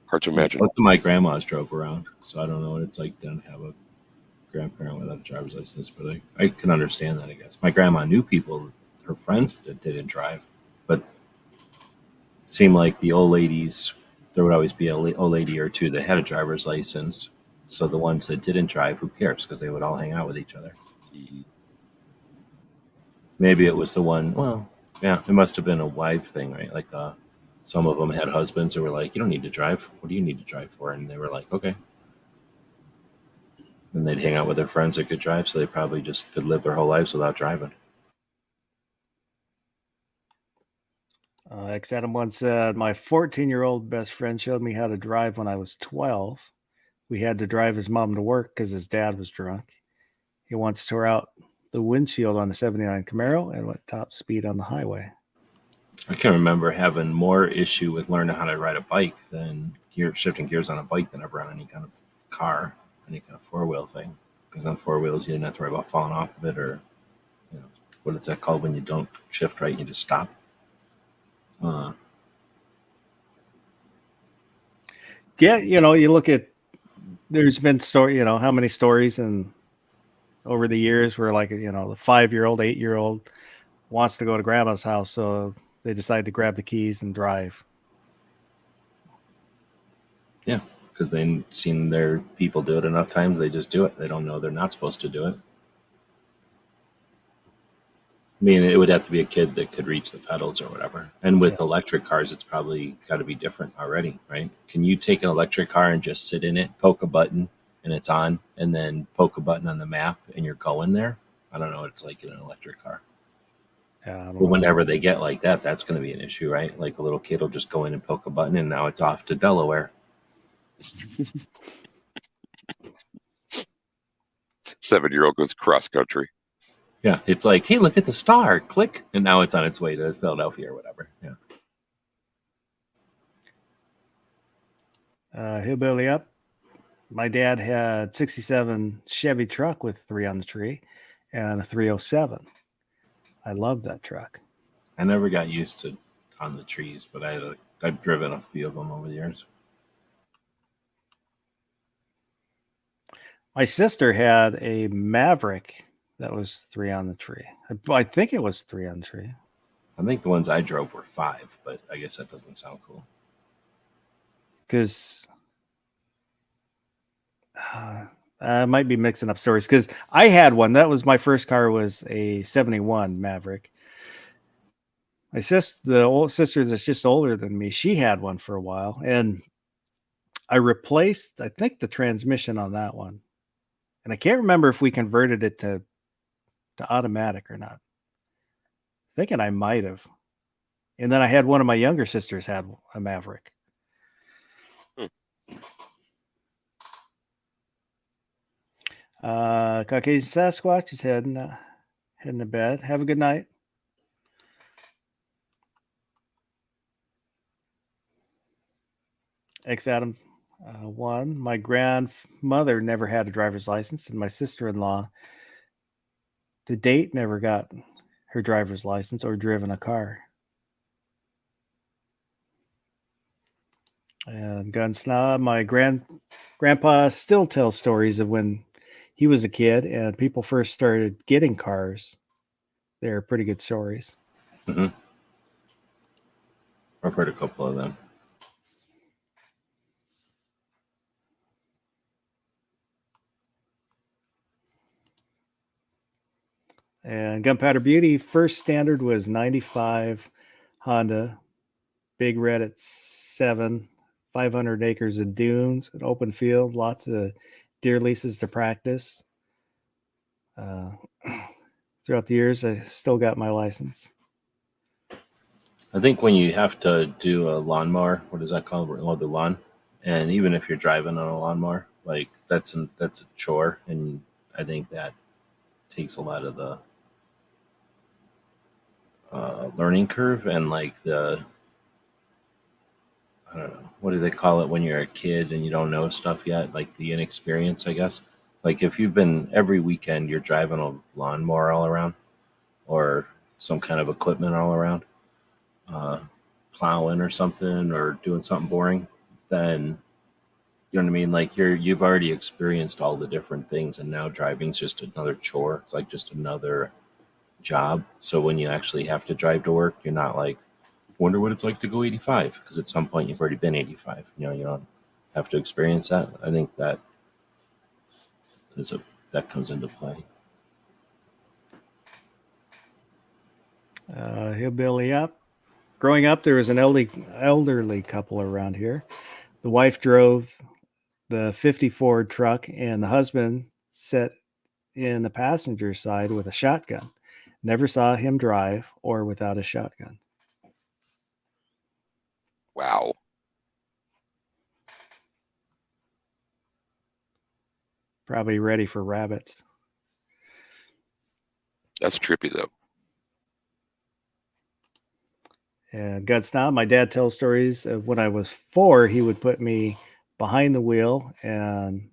Hard to imagine. Both of my grandmas drove around, so I don't know what it's like to have a grandparent without a driver's license, but I can understand that, I guess. My grandma knew people, her friends that didn't drive, but it seemed like the old ladies, there would always be an old lady or two that had a driver's license. So the ones that didn't drive, who cares? Because they would all hang out with each other. Mhm. Maybe it was the one, well, yeah, it must have been a wife thing, right? Like some of them had husbands who were like, you don't need to drive. What do you need to drive for? And they were like, okay. And they'd hang out with their friends that could drive, so they probably just could live their whole lives without driving. X Adam once said, my 14-year-old best friend showed me how to drive when I was 12. We had to drive his mom to work because his dad was drunk. He once tore out the windshield on the 79 Camaro and went top speed on the highway. I can remember having more issue with learning how to ride a bike than shifting gears on a bike than ever on any kind of car, any kind of four-wheel thing. Because on four wheels, you didn't have to worry about falling off of it or, what is that called when you don't shift right, you just stop. Yeah, you look at, there's been how many stories and over the years where the 5-year-old, 8-year-old wants to go to grandma's house, so they decide to grab the keys and drive. Yeah, because they've seen their people do it enough times, they just do it. They don't know they're not supposed to do it. I mean, it would have to be a kid that could reach the pedals or whatever. And with electric cars, it's probably got to be different already, right? Can you take an electric car and just sit in it, poke a button, and it's on, and then poke a button on the map, and you're going there? I don't know what it's like in an electric car. Yeah, but whenever they get like that, that's going to be an issue, right? Like a little kid will just go in and poke a button, and now it's off to Delaware. 7-year-old goes cross country. Yeah, it's like, hey, look at the star, click, and now it's on its way to Philadelphia or whatever. Yeah. Hillbilly up. My dad had 67 Chevy truck with 3 on the tree and a 307. I love that truck. I never got used to on the trees, but I've driven a few of them over the years. My sister had a Maverick that was 3 on the tree. I think it was 3 on the tree. I think the ones I drove were 5, but I guess that doesn't sound cool. Because I might be mixing up stories. Because I had one. That was my first car. Was a 71 Maverick. My sister, the old sister that's just older than me, she had one for a while, and I replaced, I think, the transmission on that one. And I can't remember if we converted it to automatic or not. Thinking I might have. And then I had one of my younger sisters had a Maverick. Caucasian Sasquatch is heading to bed. Have a good night. X Adam 1. My grandmother never had a driver's license, and my sister-in-law to date never got her driver's license or driven a car. And Gun Snob, my grandpa still tells stories of when he was a kid and people first started getting cars. They're pretty good stories. I've heard a couple of them. And Gunpowder Beauty, first standard was 95 Honda, Big Red at 7, 500 acres of dunes, an open field, lots of deer leases to practice. Throughout the years, I still got my license. I think when you have to do a lawnmower, what is that called? Mow the lawn, and even if you're driving on a lawnmower, like that's a chore, and I think that takes a lot of the learning curve and like the, I don't know, what do they call it when you're a kid and you don't know stuff yet, like the inexperience, I guess. Like if you've been every weekend you're driving a lawnmower all around or some kind of equipment all around, plowing or something or doing something boring, then you know what I mean? Like you've already experienced all the different things, and now driving's just another chore. It's like just another job. So when you actually have to drive to work, you're not like, wonder what it's like to go 85, because at some point you've already been 85. You know, you don't have to experience that. I think that that comes into play. Hillbilly up. Growing up, there was an elderly couple around here. The wife drove the 50 Ford truck, and the husband sat in the passenger side with a shotgun. Never saw him drive or without a shotgun. Wow. Probably ready for rabbits. That's trippy though. And Guts now, my dad tells stories of when I was 4, he would put me behind the wheel and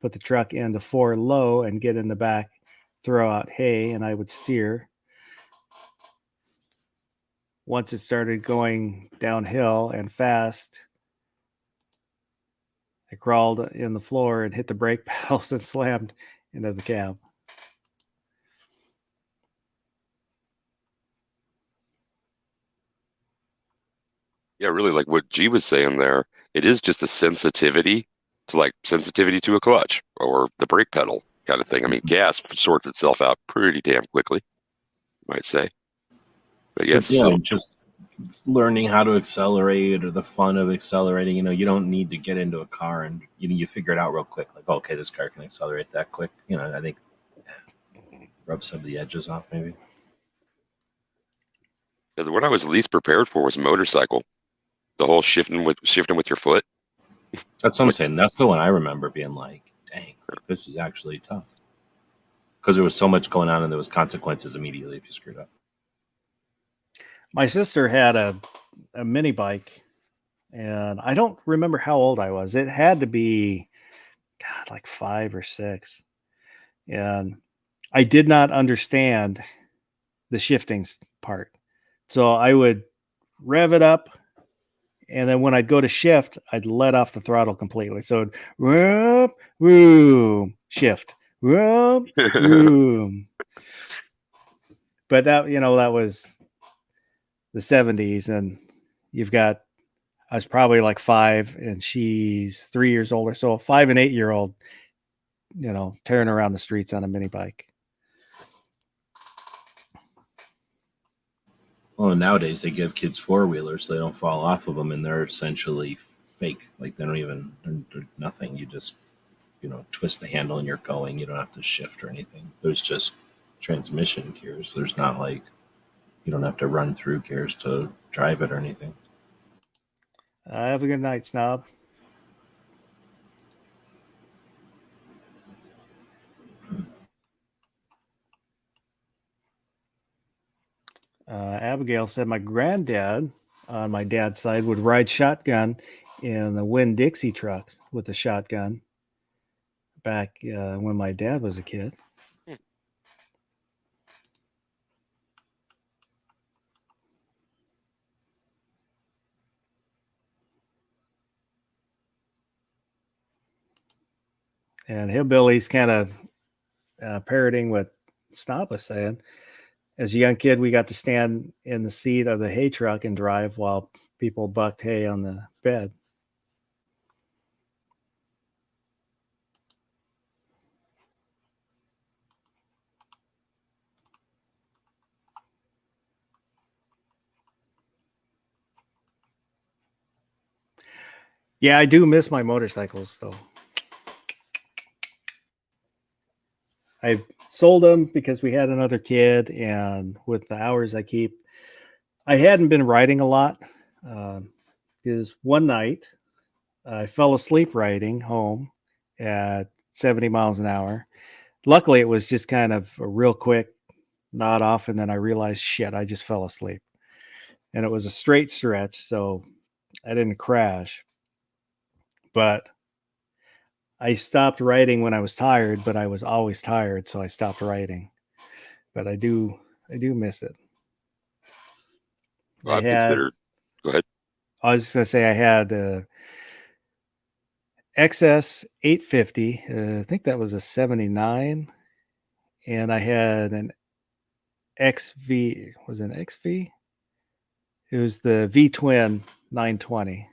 put the truck into 4 low and get in the back, throw out hay, and I would steer. Once it started going downhill and fast, I crawled in the floor and hit the brake pedals and slammed into the cab. Yeah, really, like what G was saying there, it is just a sensitivity to a clutch or the brake pedal kind of thing. I mean, gas sorts itself out pretty damn quickly, you might say. But yes, But yeah, just learning how to accelerate or the fun of accelerating. You know, you don't need to get into a car and you figure it out real quick. Like, okay, this car can accelerate that quick. You know, I think rub some of the edges off maybe. because what I was least prepared for was motorcycle. The whole shifting with your foot. That's what I'm saying. That's the one I remember being like, dang, like, this is actually tough. Because there was so much going on and there was consequences immediately if you screwed up. My sister had a mini bike, and I don't remember how old I was. It had to be, God, like 5 or 6. And I did not understand the shifting part. So I would rev it up, and then when I'd go to shift, I'd let off the throttle completely. So it'd whoop, whoom, shift, whoop, whoom. But that, that was the 70s, and I was probably like 5 and she's 3 years older. So a 5 and 8 year old, tearing around the streets on a mini bike. Well, nowadays they give kids 4-wheelers so they don't fall off of them, and they're essentially fake. Like they're nothing. You just, twist the handle and you're going. You don't have to shift or anything. There's just transmission gears. There's not like, you don't have to run through gears to drive it or anything. Have a good night, Snob. Abigail said my granddad on my dad's side would ride shotgun in the Winn-Dixie trucks with a shotgun back when my dad was a kid. And Hillbilly's kind of parroting what Stomp was saying. As a young kid, we got to stand in the seat of the hay truck and drive while people bucked hay on the bed. Yeah, I do miss my motorcycles, though. I sold them because we had another kid, and with the hours I keep, I hadn't been riding a lot. Because one night I fell asleep riding home at 70 miles an hour. Luckily, it was just kind of a real quick nod off, and then I realized, shit, I just fell asleep. And it was a straight stretch, so I didn't crash. But I stopped writing when I was tired, but I was always tired, so I stopped writing. But I do miss it. Well, I've considered. Go ahead. I was just gonna say I had XS 850. I think that was a 79, and I had an XV. Was it an XV? It was the V Twin 920.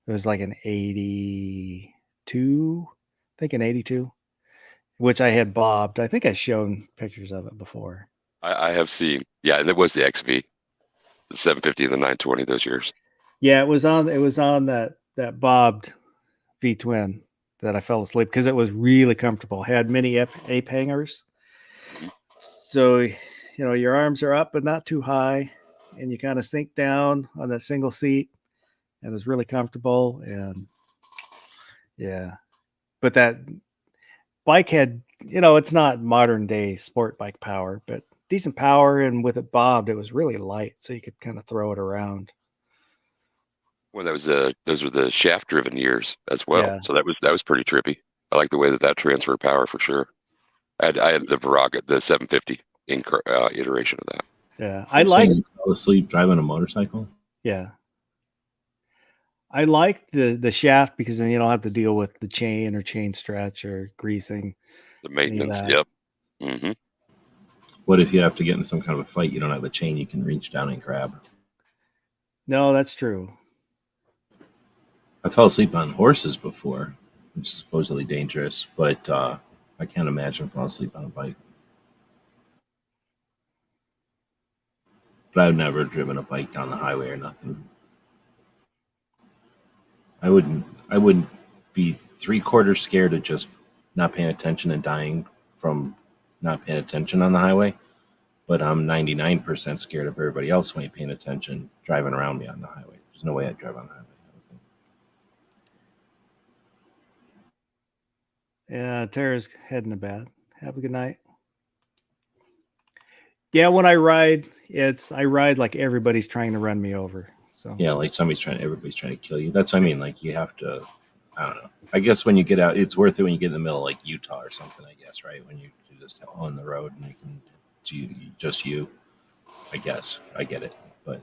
It was like an 82, I think an 82, which I had bobbed. I think I shown pictures of it before. I have seen. Yeah, and it was the XV, the 750 and the 920 those years. Yeah, it was on that bobbed V Twin that I fell asleep because it was really comfortable. Had many ape hangers. So, your arms are up but not too high, and you kind of sink down on that single seat, and it was really comfortable. And yeah, but that bike had, it's not modern day sport bike power, but decent power, and with it bobbed, it was really light, so you could kind of throw it around. Well, those were the shaft driven years as well. Yeah. So that was pretty trippy. I like the way that transferred power for sure. I had the Viraga, the 750 iteration of that. Yeah, I like fell asleep driving a motorcycle. Yeah, I like the shaft because then you don't have to deal with the chain or chain stretch or greasing. The maintenance. Yep. Mm-hmm. What if you have to get into some kind of a fight? You don't have a chain you can reach down and grab. No, that's true. I fell asleep on horses before, which is supposedly dangerous, but I can't imagine falling asleep on a bike. But I've never driven a bike down the highway or nothing. I wouldn't be 3/4 scared of just not paying attention and dying from not paying attention on the highway, but I'm 99% scared of everybody else who ain't paying attention driving around me on the highway. There's no way I'd drive on the highway. Yeah, Tara's heading to bed. Have a good night. Yeah, when I ride like everybody's trying to run me over. So yeah, like everybody's trying to kill you. That's what I mean. Like you have to, I don't know. I guess when you get out, it's worth it when you get in the middle of like Utah or something, I guess, right? When you're just on the road and just you. I guess. I get it. But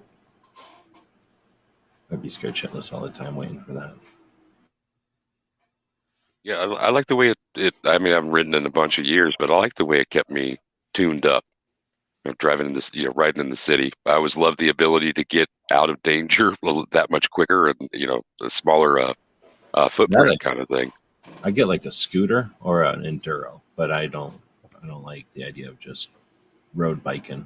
I'd be scared shitless all the time waiting for that. Yeah, I like the way it. I mean, I've ridden in a bunch of years, but I like the way it kept me tuned up. Driving in this, riding in the city. I always loved the ability to get out of danger that much quicker, and a smaller footprint kind of thing. I get like a scooter or an enduro, but I don't like the idea of just road biking.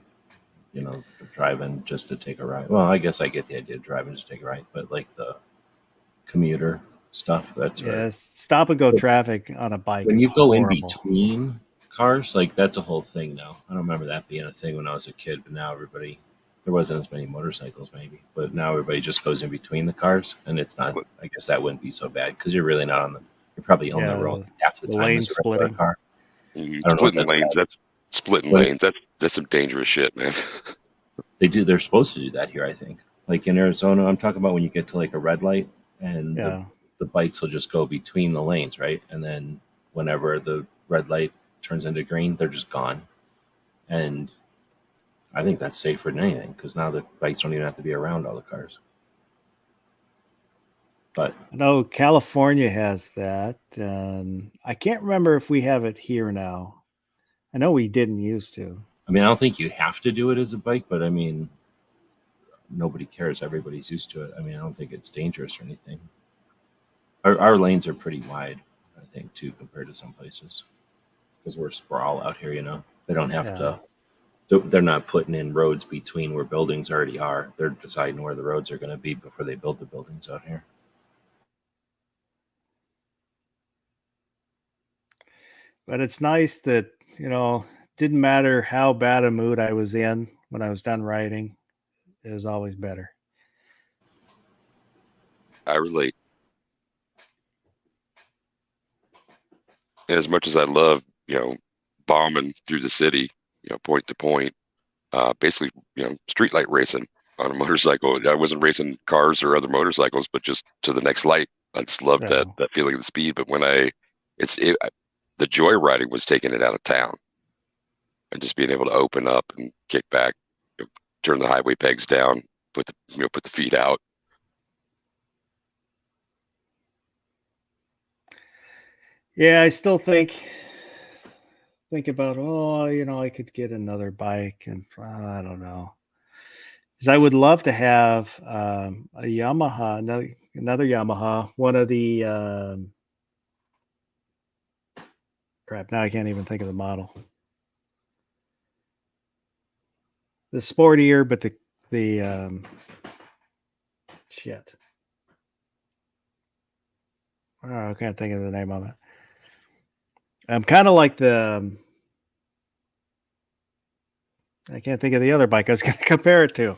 Driving just to take a ride. Well, I guess I get the idea of driving just to take a ride, but like the commuter stuff, that's stop and go traffic on a bike. When you go horrible. in between cars, like that's a whole thing now. I don't remember that being a thing when I was a kid, but now there wasn't as many motorcycles maybe, but now everybody just goes in between the cars, and it's not. I guess that wouldn't be so bad because you're really not you're probably on the road half the time. Lane splitting. Car. Splitting lanes. That's splitting lanes. That's some dangerous shit, man. They're supposed to do that here, I think. Like in Arizona, I'm talking about when you get to like a red light and Yeah. the bikes will just go between the lanes, right? And then whenever the red light turns into green, they're just gone. And I think that's safer than anything because now the bikes don't even have to be around all the cars. But I know California has that. I can't remember if we have it here now. I know we didn't used to. I mean, I don't think you have to do it as a bike, but I mean, nobody cares. Everybody's used to it. I mean, I don't think it's dangerous or anything. Our lanes are pretty wide, I think, too, compared to some places because we're sprawl out here. They don't have Yeah. they're not putting in roads between where buildings already are. They're deciding where the roads are going to be before they build the buildings out here. But it's nice that, didn't matter how bad a mood I was in when I was done writing, it was always better. I relate. As much as I love, bombing through the city, point to point, basically, streetlight racing on a motorcycle. I wasn't racing cars or other motorcycles, but just to the next light. I just loved Yeah. that feeling of the speed. But when the joy riding was taking it out of town, and just being able to open up and kick back, turn the highway pegs down, put the feet out. Yeah, I still think about, I could get another bike, and I don't know. Because I would love to have a Yamaha, another Yamaha, one of the crap. Now I can't even think of the model. The sportier, but the shit. Oh, I can't think of the name of it. I'm kind of like I can't think of the other bike I was going to compare it to.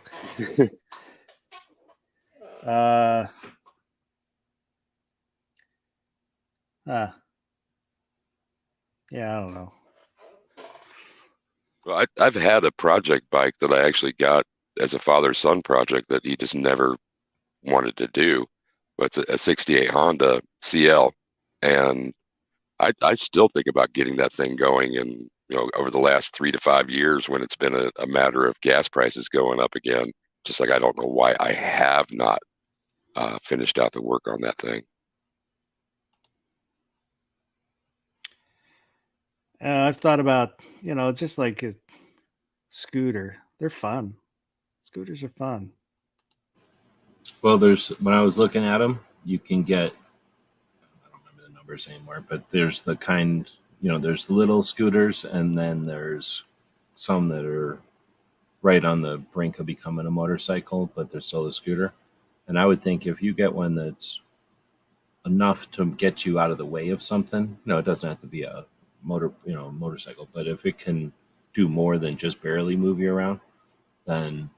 Yeah, I don't know. Well, I've had a project bike that I actually got as a father-son project that he just never wanted to do. But it's a 68 Honda CL, and I still think about getting that thing going. And over the last 3 to 5 years, when it's been a matter of gas prices going up again, just like I don't know why I have not finished out the work on that thing. I've thought about, just like a scooter. They're fun. Scooters are fun. Well, when I was looking at them, you can get, I don't remember the numbers anymore, but there's the kind, there's little scooters, and then there's some that are right on the brink of becoming a motorcycle, but they're still a scooter. And I would think if you get one that's enough to get you out of the way of something, it doesn't have to be a motorcycle, but if it can do more than just barely move you around, then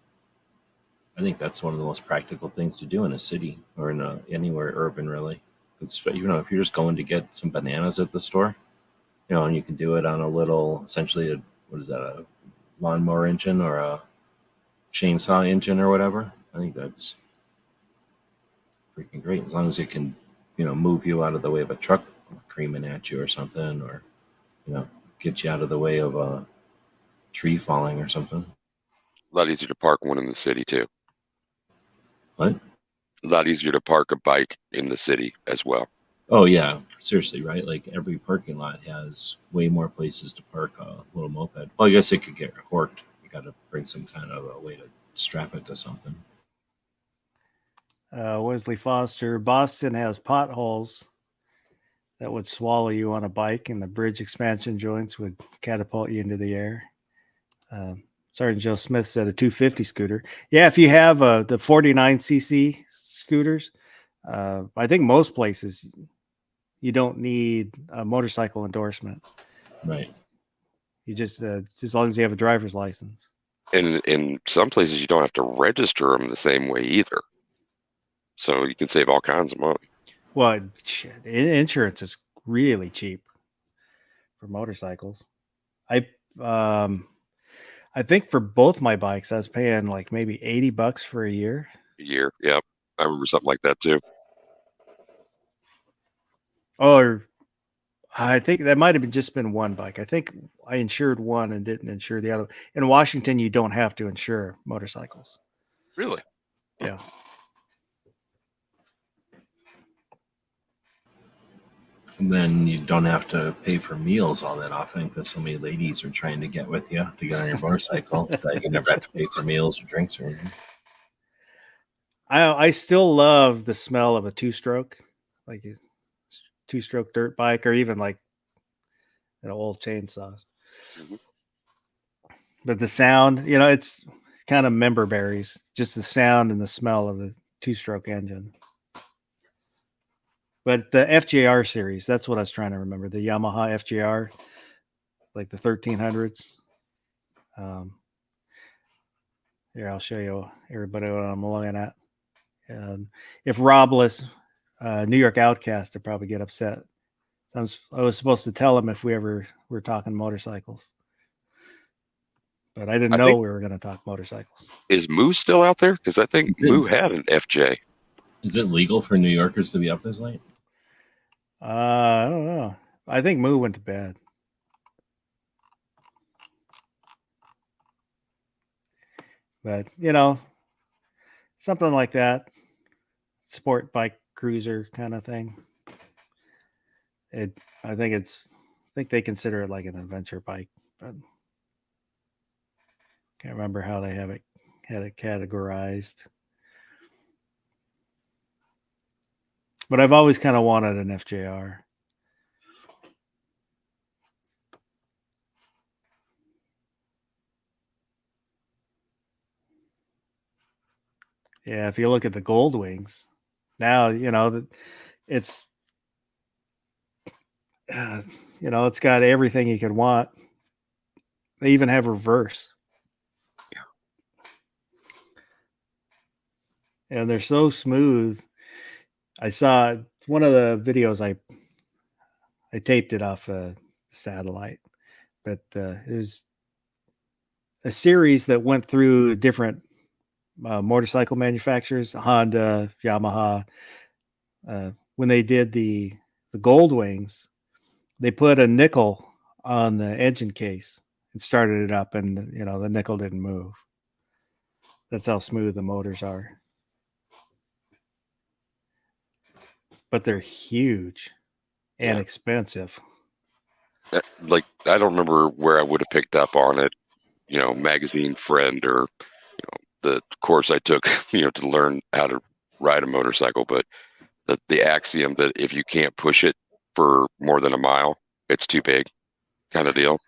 I think that's one of the most practical things to do in a city or anywhere urban, really. It's, if you're just going to get some bananas at the store, and you can do it on a little, essentially, what is that, a lawnmower engine or a chainsaw engine or whatever. I think that's freaking great as long as it can, move you out of the way of a truck creaming at you or something, or get you out of the way of a tree falling or something. A lot easier to park one in the city too. What? A lot easier to park a bike in the city as well. Oh yeah, seriously, right? Like every parking lot has way more places to park a little moped. Well, I guess it could get corked. You got to bring some kind of a way to strap it to something. Wesley Foster, Boston has potholes that would swallow you on a bike, and the bridge expansion joints would catapult you into the air. Sergeant Joe Smith said a 250 scooter. Yeah, if you have the 49cc scooters, I think most places you don't need a motorcycle endorsement. Right. You just as long as you have a driver's license. And in some places, you don't have to register them the same way either. So you can save all kinds of money. Well, insurance is really cheap for motorcycles. I I think for both my bikes, I was paying like maybe $80 for a year. a year. Yep. I remember something like that too. Or I think that might have been just been one bike. I think I insured one and didn't insure the other. In Washington, you don't have to insure motorcycles. Really? Yeah. And then you don't have to pay for meals all that often because so many ladies are trying to get with you to get on your motorcycle that you never have to pay for meals or drinks or anything. I still love the smell of a two-stroke, like a two-stroke dirt bike, or even like an old chainsaw. Mhm. But the sound, you know, it's kind of member berries, just the sound and the smell of the two-stroke engine. But the FJR series, that's what I was trying to remember. The Yamaha FJR, like the 1300s. Here, I'll show you everybody what I'm looking at. And if Robless, New York Outcast, would probably get upset. So I was supposed to tell him if we ever were talking motorcycles, but I didn't I know think- we were going to talk motorcycles. Is Moo still out there? Because I think Is it? Moo had an FJ. Is it legal for New Yorkers to be up this late? I don't know. I think Moo went to bed. But, you know, something like that, sport bike cruiser kind of thing. I think they consider it like an adventure bike, but can't remember how they had it categorized. But I've always kind of wanted an FJR. Yeah, if you look at the Gold Wings, now you know that it's you know, it's got everything you could want. They even have reverse. And they're so smooth. I saw one of the videos I taped it off a satellite, but it was a series that went through different motorcycle manufacturers, Honda, Yamaha. When they did the Gold Wings, they put a nickel on the engine case and started it up, and you know the nickel didn't move. That's how smooth the motors are. But they're huge and Yeah. expensive. Like, I don't remember where I would have picked up on it, you know, magazine friend or, you know, the course I took, you know, to learn how to ride a motorcycle. But the axiom that if you can't push it for more than a mile, it's too big kind of deal.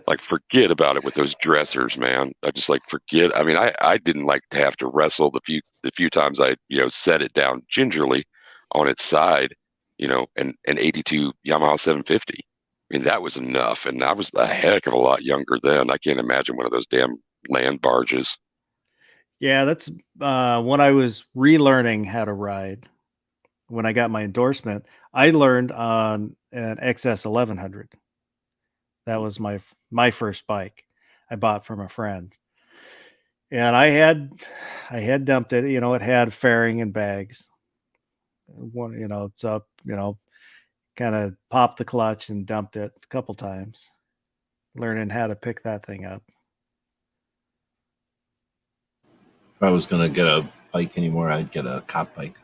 Like, forget about it with those dressers, man. I just like forget. I mean, I didn't like to have to wrestle the few times I, you know, set it down gingerly on its side, you know, and an 82 Yamaha 750. I mean, that was enough. And I was a heck of a lot younger then. I can't imagine one of those damn land barges. Yeah, that's when I was relearning how to ride. When I got my endorsement, I learned on an XS 1100. That was my first bike I bought from a friend. And I had dumped it, you know, it had fairing and bags. One, you know, it's up, you know, kind of popped the clutch and dumped it a couple times, learning how to pick that thing up. If I was going to get a bike anymore, I'd get a cop bike,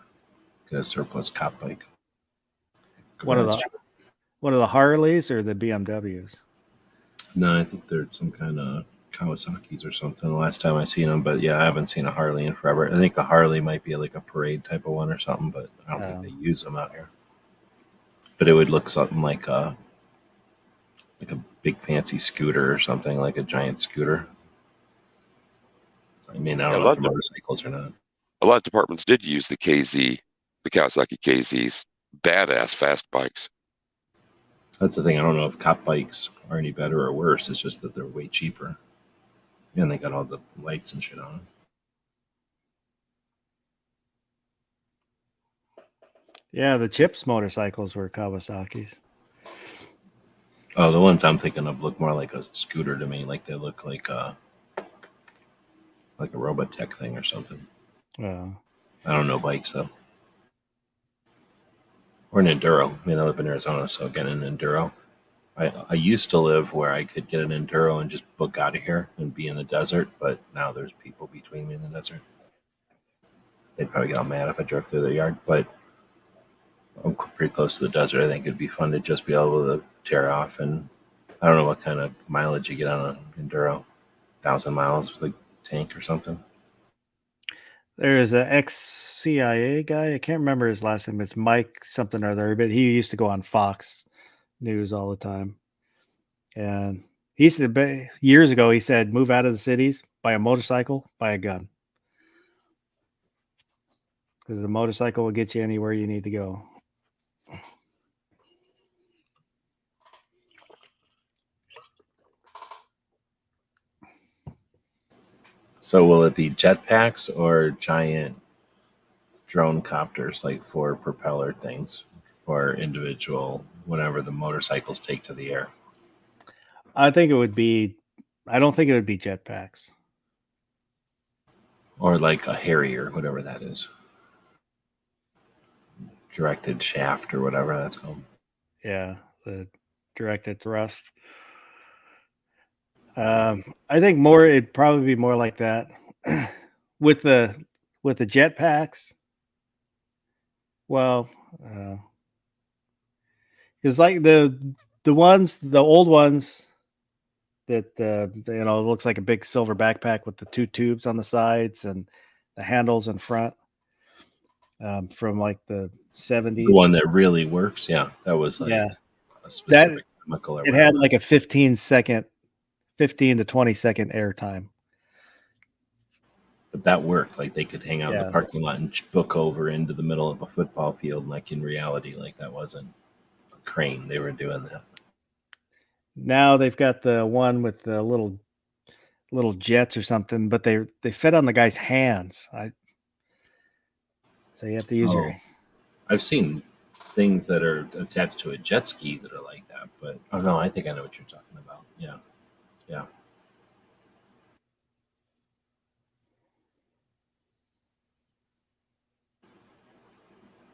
get a surplus cop bike. 'Cause One of that's the One of the Harleys or the BMWs? No, I think they're some kind of Kawasaki's or something. The last time I seen them, but yeah, I haven't seen a Harley in forever. I think a Harley might be like a parade type of one or something, but I don't think they use them out here. But it would look something like a big fancy scooter or something, like a giant scooter. I mean, I don't know if they're motorcycles or not. A lot of departments did use the KZ, the Kawasaki KZs, badass fast bikes. That's the thing. I don't know if cop bikes are any better or worse. It's just that they're way cheaper. And they got all the lights and shit on them. Yeah, the Chips motorcycles were Kawasaki's. Oh, the ones I'm thinking of look more like a scooter to me. Like they look like like a Robotech thing or something. Uh, I don't know bikes though. Or an Enduro. I mean, I live in Arizona, so get an Enduro. I used to live where I could get an Enduro and just book out of here and be in the desert, but now there's people between me and the desert. They'd probably get all mad if I drove through their yard, but I'm pretty close to the desert. I think it'd be fun to just be able to tear off. And I don't know what kind of mileage you get on an Enduro. 1,000 miles with a tank or something. there's an ex-CIA guy. I can't remember his last name. It's Mike something or other, but he used to go on Fox News all the time. And he said years ago, he said, move out of the cities, buy a motorcycle, buy a gun. Because the motorcycle will get you anywhere you need to go. So will it be jetpacks or giant drone copters, like for propeller things for individual, whenever the motorcycles take to the air? I don't think it would be jetpacks. Or like a Harrier, whatever that is. Directed shaft or whatever that's called. Yeah, the directed thrust. I think it'd probably be more like that. with the jetpacks. Well, it's like the old ones that it looks like a big silver backpack with the two tubes on the sides and the handles in front, from like the 70s. The one that really works, yeah, that was like a specific chemical. Or it had like a 15 to 20 second air time. But that worked. Like they could hang out in the parking lot and book over into the middle of a football field. Like in reality, like that wasn't a crane. They were doing that. Now they've got the one with the little jets or something, but they fit on the guy's hands. So you have to use your. I've seen things that are attached to a jet ski that are like that, but no, I think I know what you're talking about. Yeah.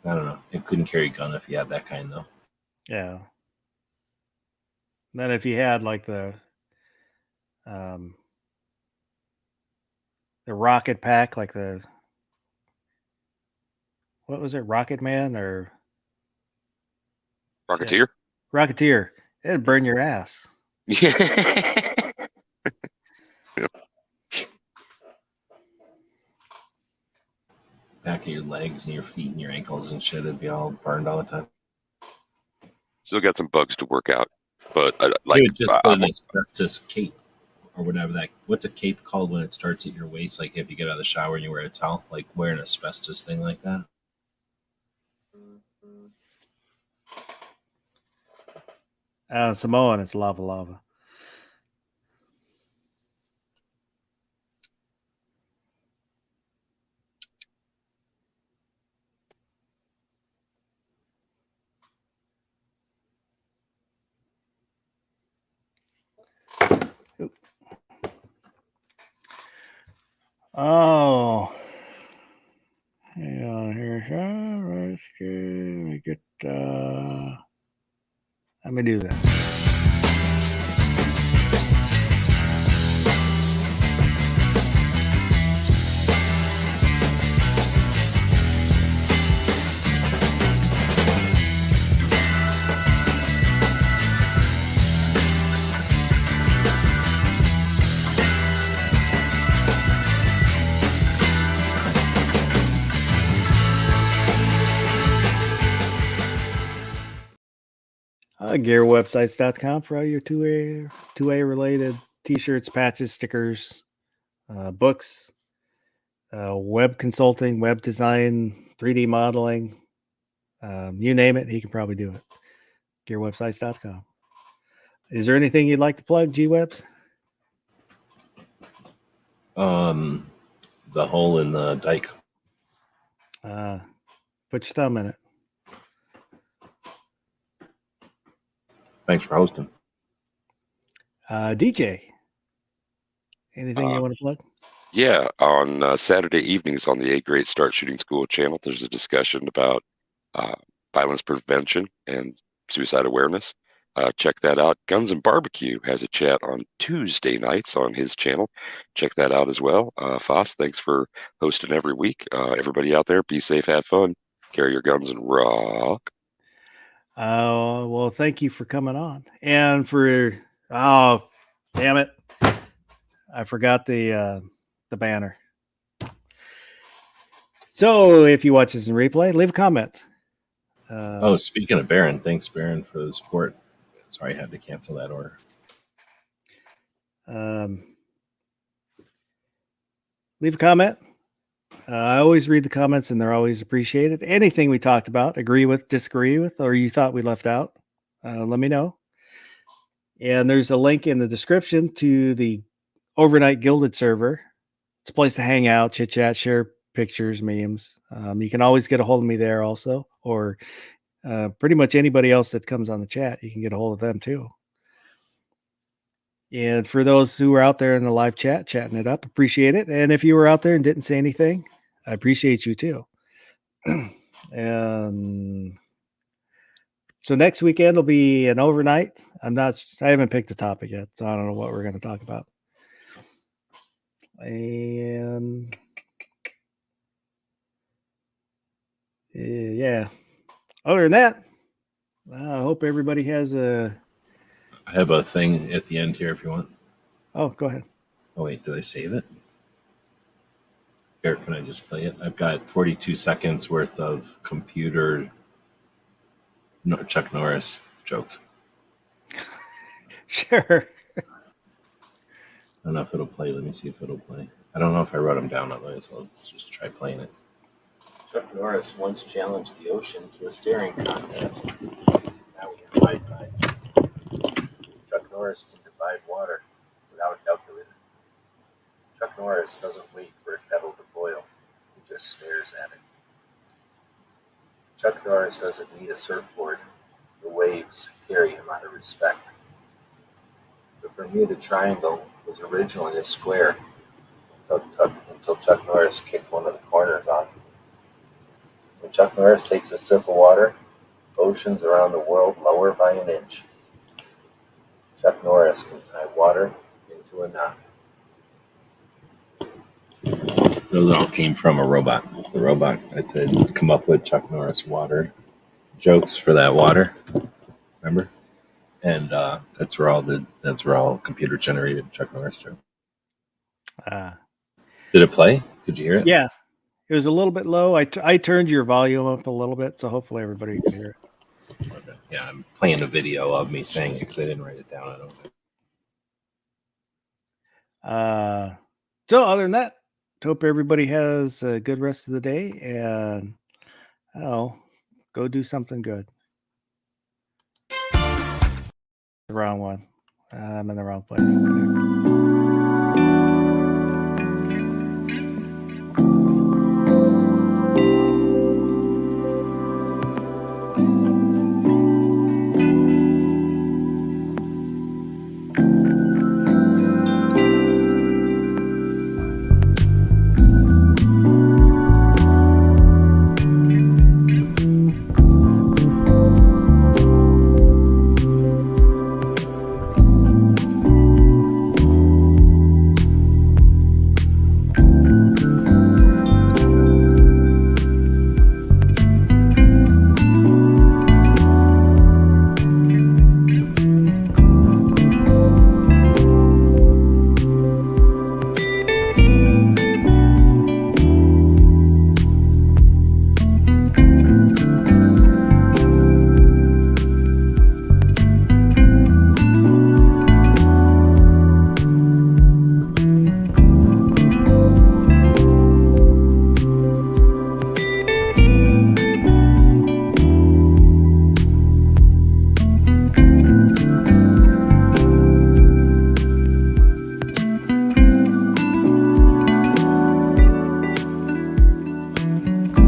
I don't know. It couldn't carry a gun if you had that kind, though. Yeah. Then if you had like the rocket pack, like what was it, Rocket Man or Rocketeer? Rocketeer, it'd burn your ass. Yeah. Back of your legs and your feet and your ankles and shit, it'd be all burned all the time. Still got some bugs to work out, but just put an asbestos cape or whatever that. What's a cape called when it starts at your waist? Like if you get out of the shower and you wear a towel, like wear an asbestos thing like that. Samoan, it's lava. Oh, hang on here. Let me do that. GearWebsites.com for all your 2A related t-shirts, patches, stickers, books, web consulting, web design, 3D modeling, you name it, he can probably do it. GearWebsites.com. Is there anything you'd like to plug, G-Webs? The hole in the dike. Put your thumb in it. Thanks for hosting. DJ, anything you want to plug? Yeah, on Saturday evenings on the A Great Start Shooting School channel, there's a discussion about violence prevention and suicide awareness. Check that out. Guns and Barbecue has a chat on Tuesday nights on his channel. Check that out as well. Foss, thanks for hosting every week. Everybody out there, be safe, have fun, carry your guns and rock. Well, thank you for coming on. And for, oh, damn it. I forgot the banner. So if you watch this in replay, leave a comment. Oh, speaking of Baron, thanks, Baron, for the support. Sorry, I had to cancel that order. Leave a comment. I always read the comments and they're always appreciated. Anything we talked about, agree with, disagree with, or you thought we left out, let me know. And there's a link in the description to the Overnight Gilded server. It's a place to hang out, chit chat, share pictures, memes. You can always get a hold of me there also, or pretty much anybody else that comes on the chat, you can get a hold of them too. And for those who are out there in the live chat, chatting it up, appreciate it. And if you were out there and didn't say anything, I appreciate you too. And so next weekend will be an overnight. I haven't picked a topic yet, so I don't know what we're going to talk about. And yeah, other than that, I hope everybody has a. I have a thing at the end here if you want. Oh, go ahead. Oh, wait, did I save it? Here, can I just play it? I've got 42 seconds worth of computer Chuck Norris jokes. Sure. I don't know if it'll play. Let me see if it'll play. I don't know if I wrote them down otherwise. Let's just try playing it. Chuck Norris once challenged the ocean to a staring contest. Now we have high tides. Chuck Norris can divide water without a calculator. Chuck Norris doesn't wait for a kettle to boil. He just stares at it. Chuck Norris doesn't need a surfboard. The waves carry him out of respect. The Bermuda Triangle was originally a square until Chuck Norris kicked one of the corners off. When Chuck Norris takes a sip of water, oceans around the world lower by an inch. Chuck Norris can tie water into a knot. Those all came from a robot. The robot, I said, come up with Chuck Norris water jokes for that water. Remember? And that's where all computer generated Chuck Norris jokes. Did it play? Could you hear it? Yeah, it was a little bit low. I turned your volume up a little bit, so hopefully everybody can hear it. Okay. Yeah, I'm playing a video of me saying it because I didn't write it down. I don't. So other than that, hope everybody has a good rest of the day, and go do something good. The wrong one. I'm in the wrong place.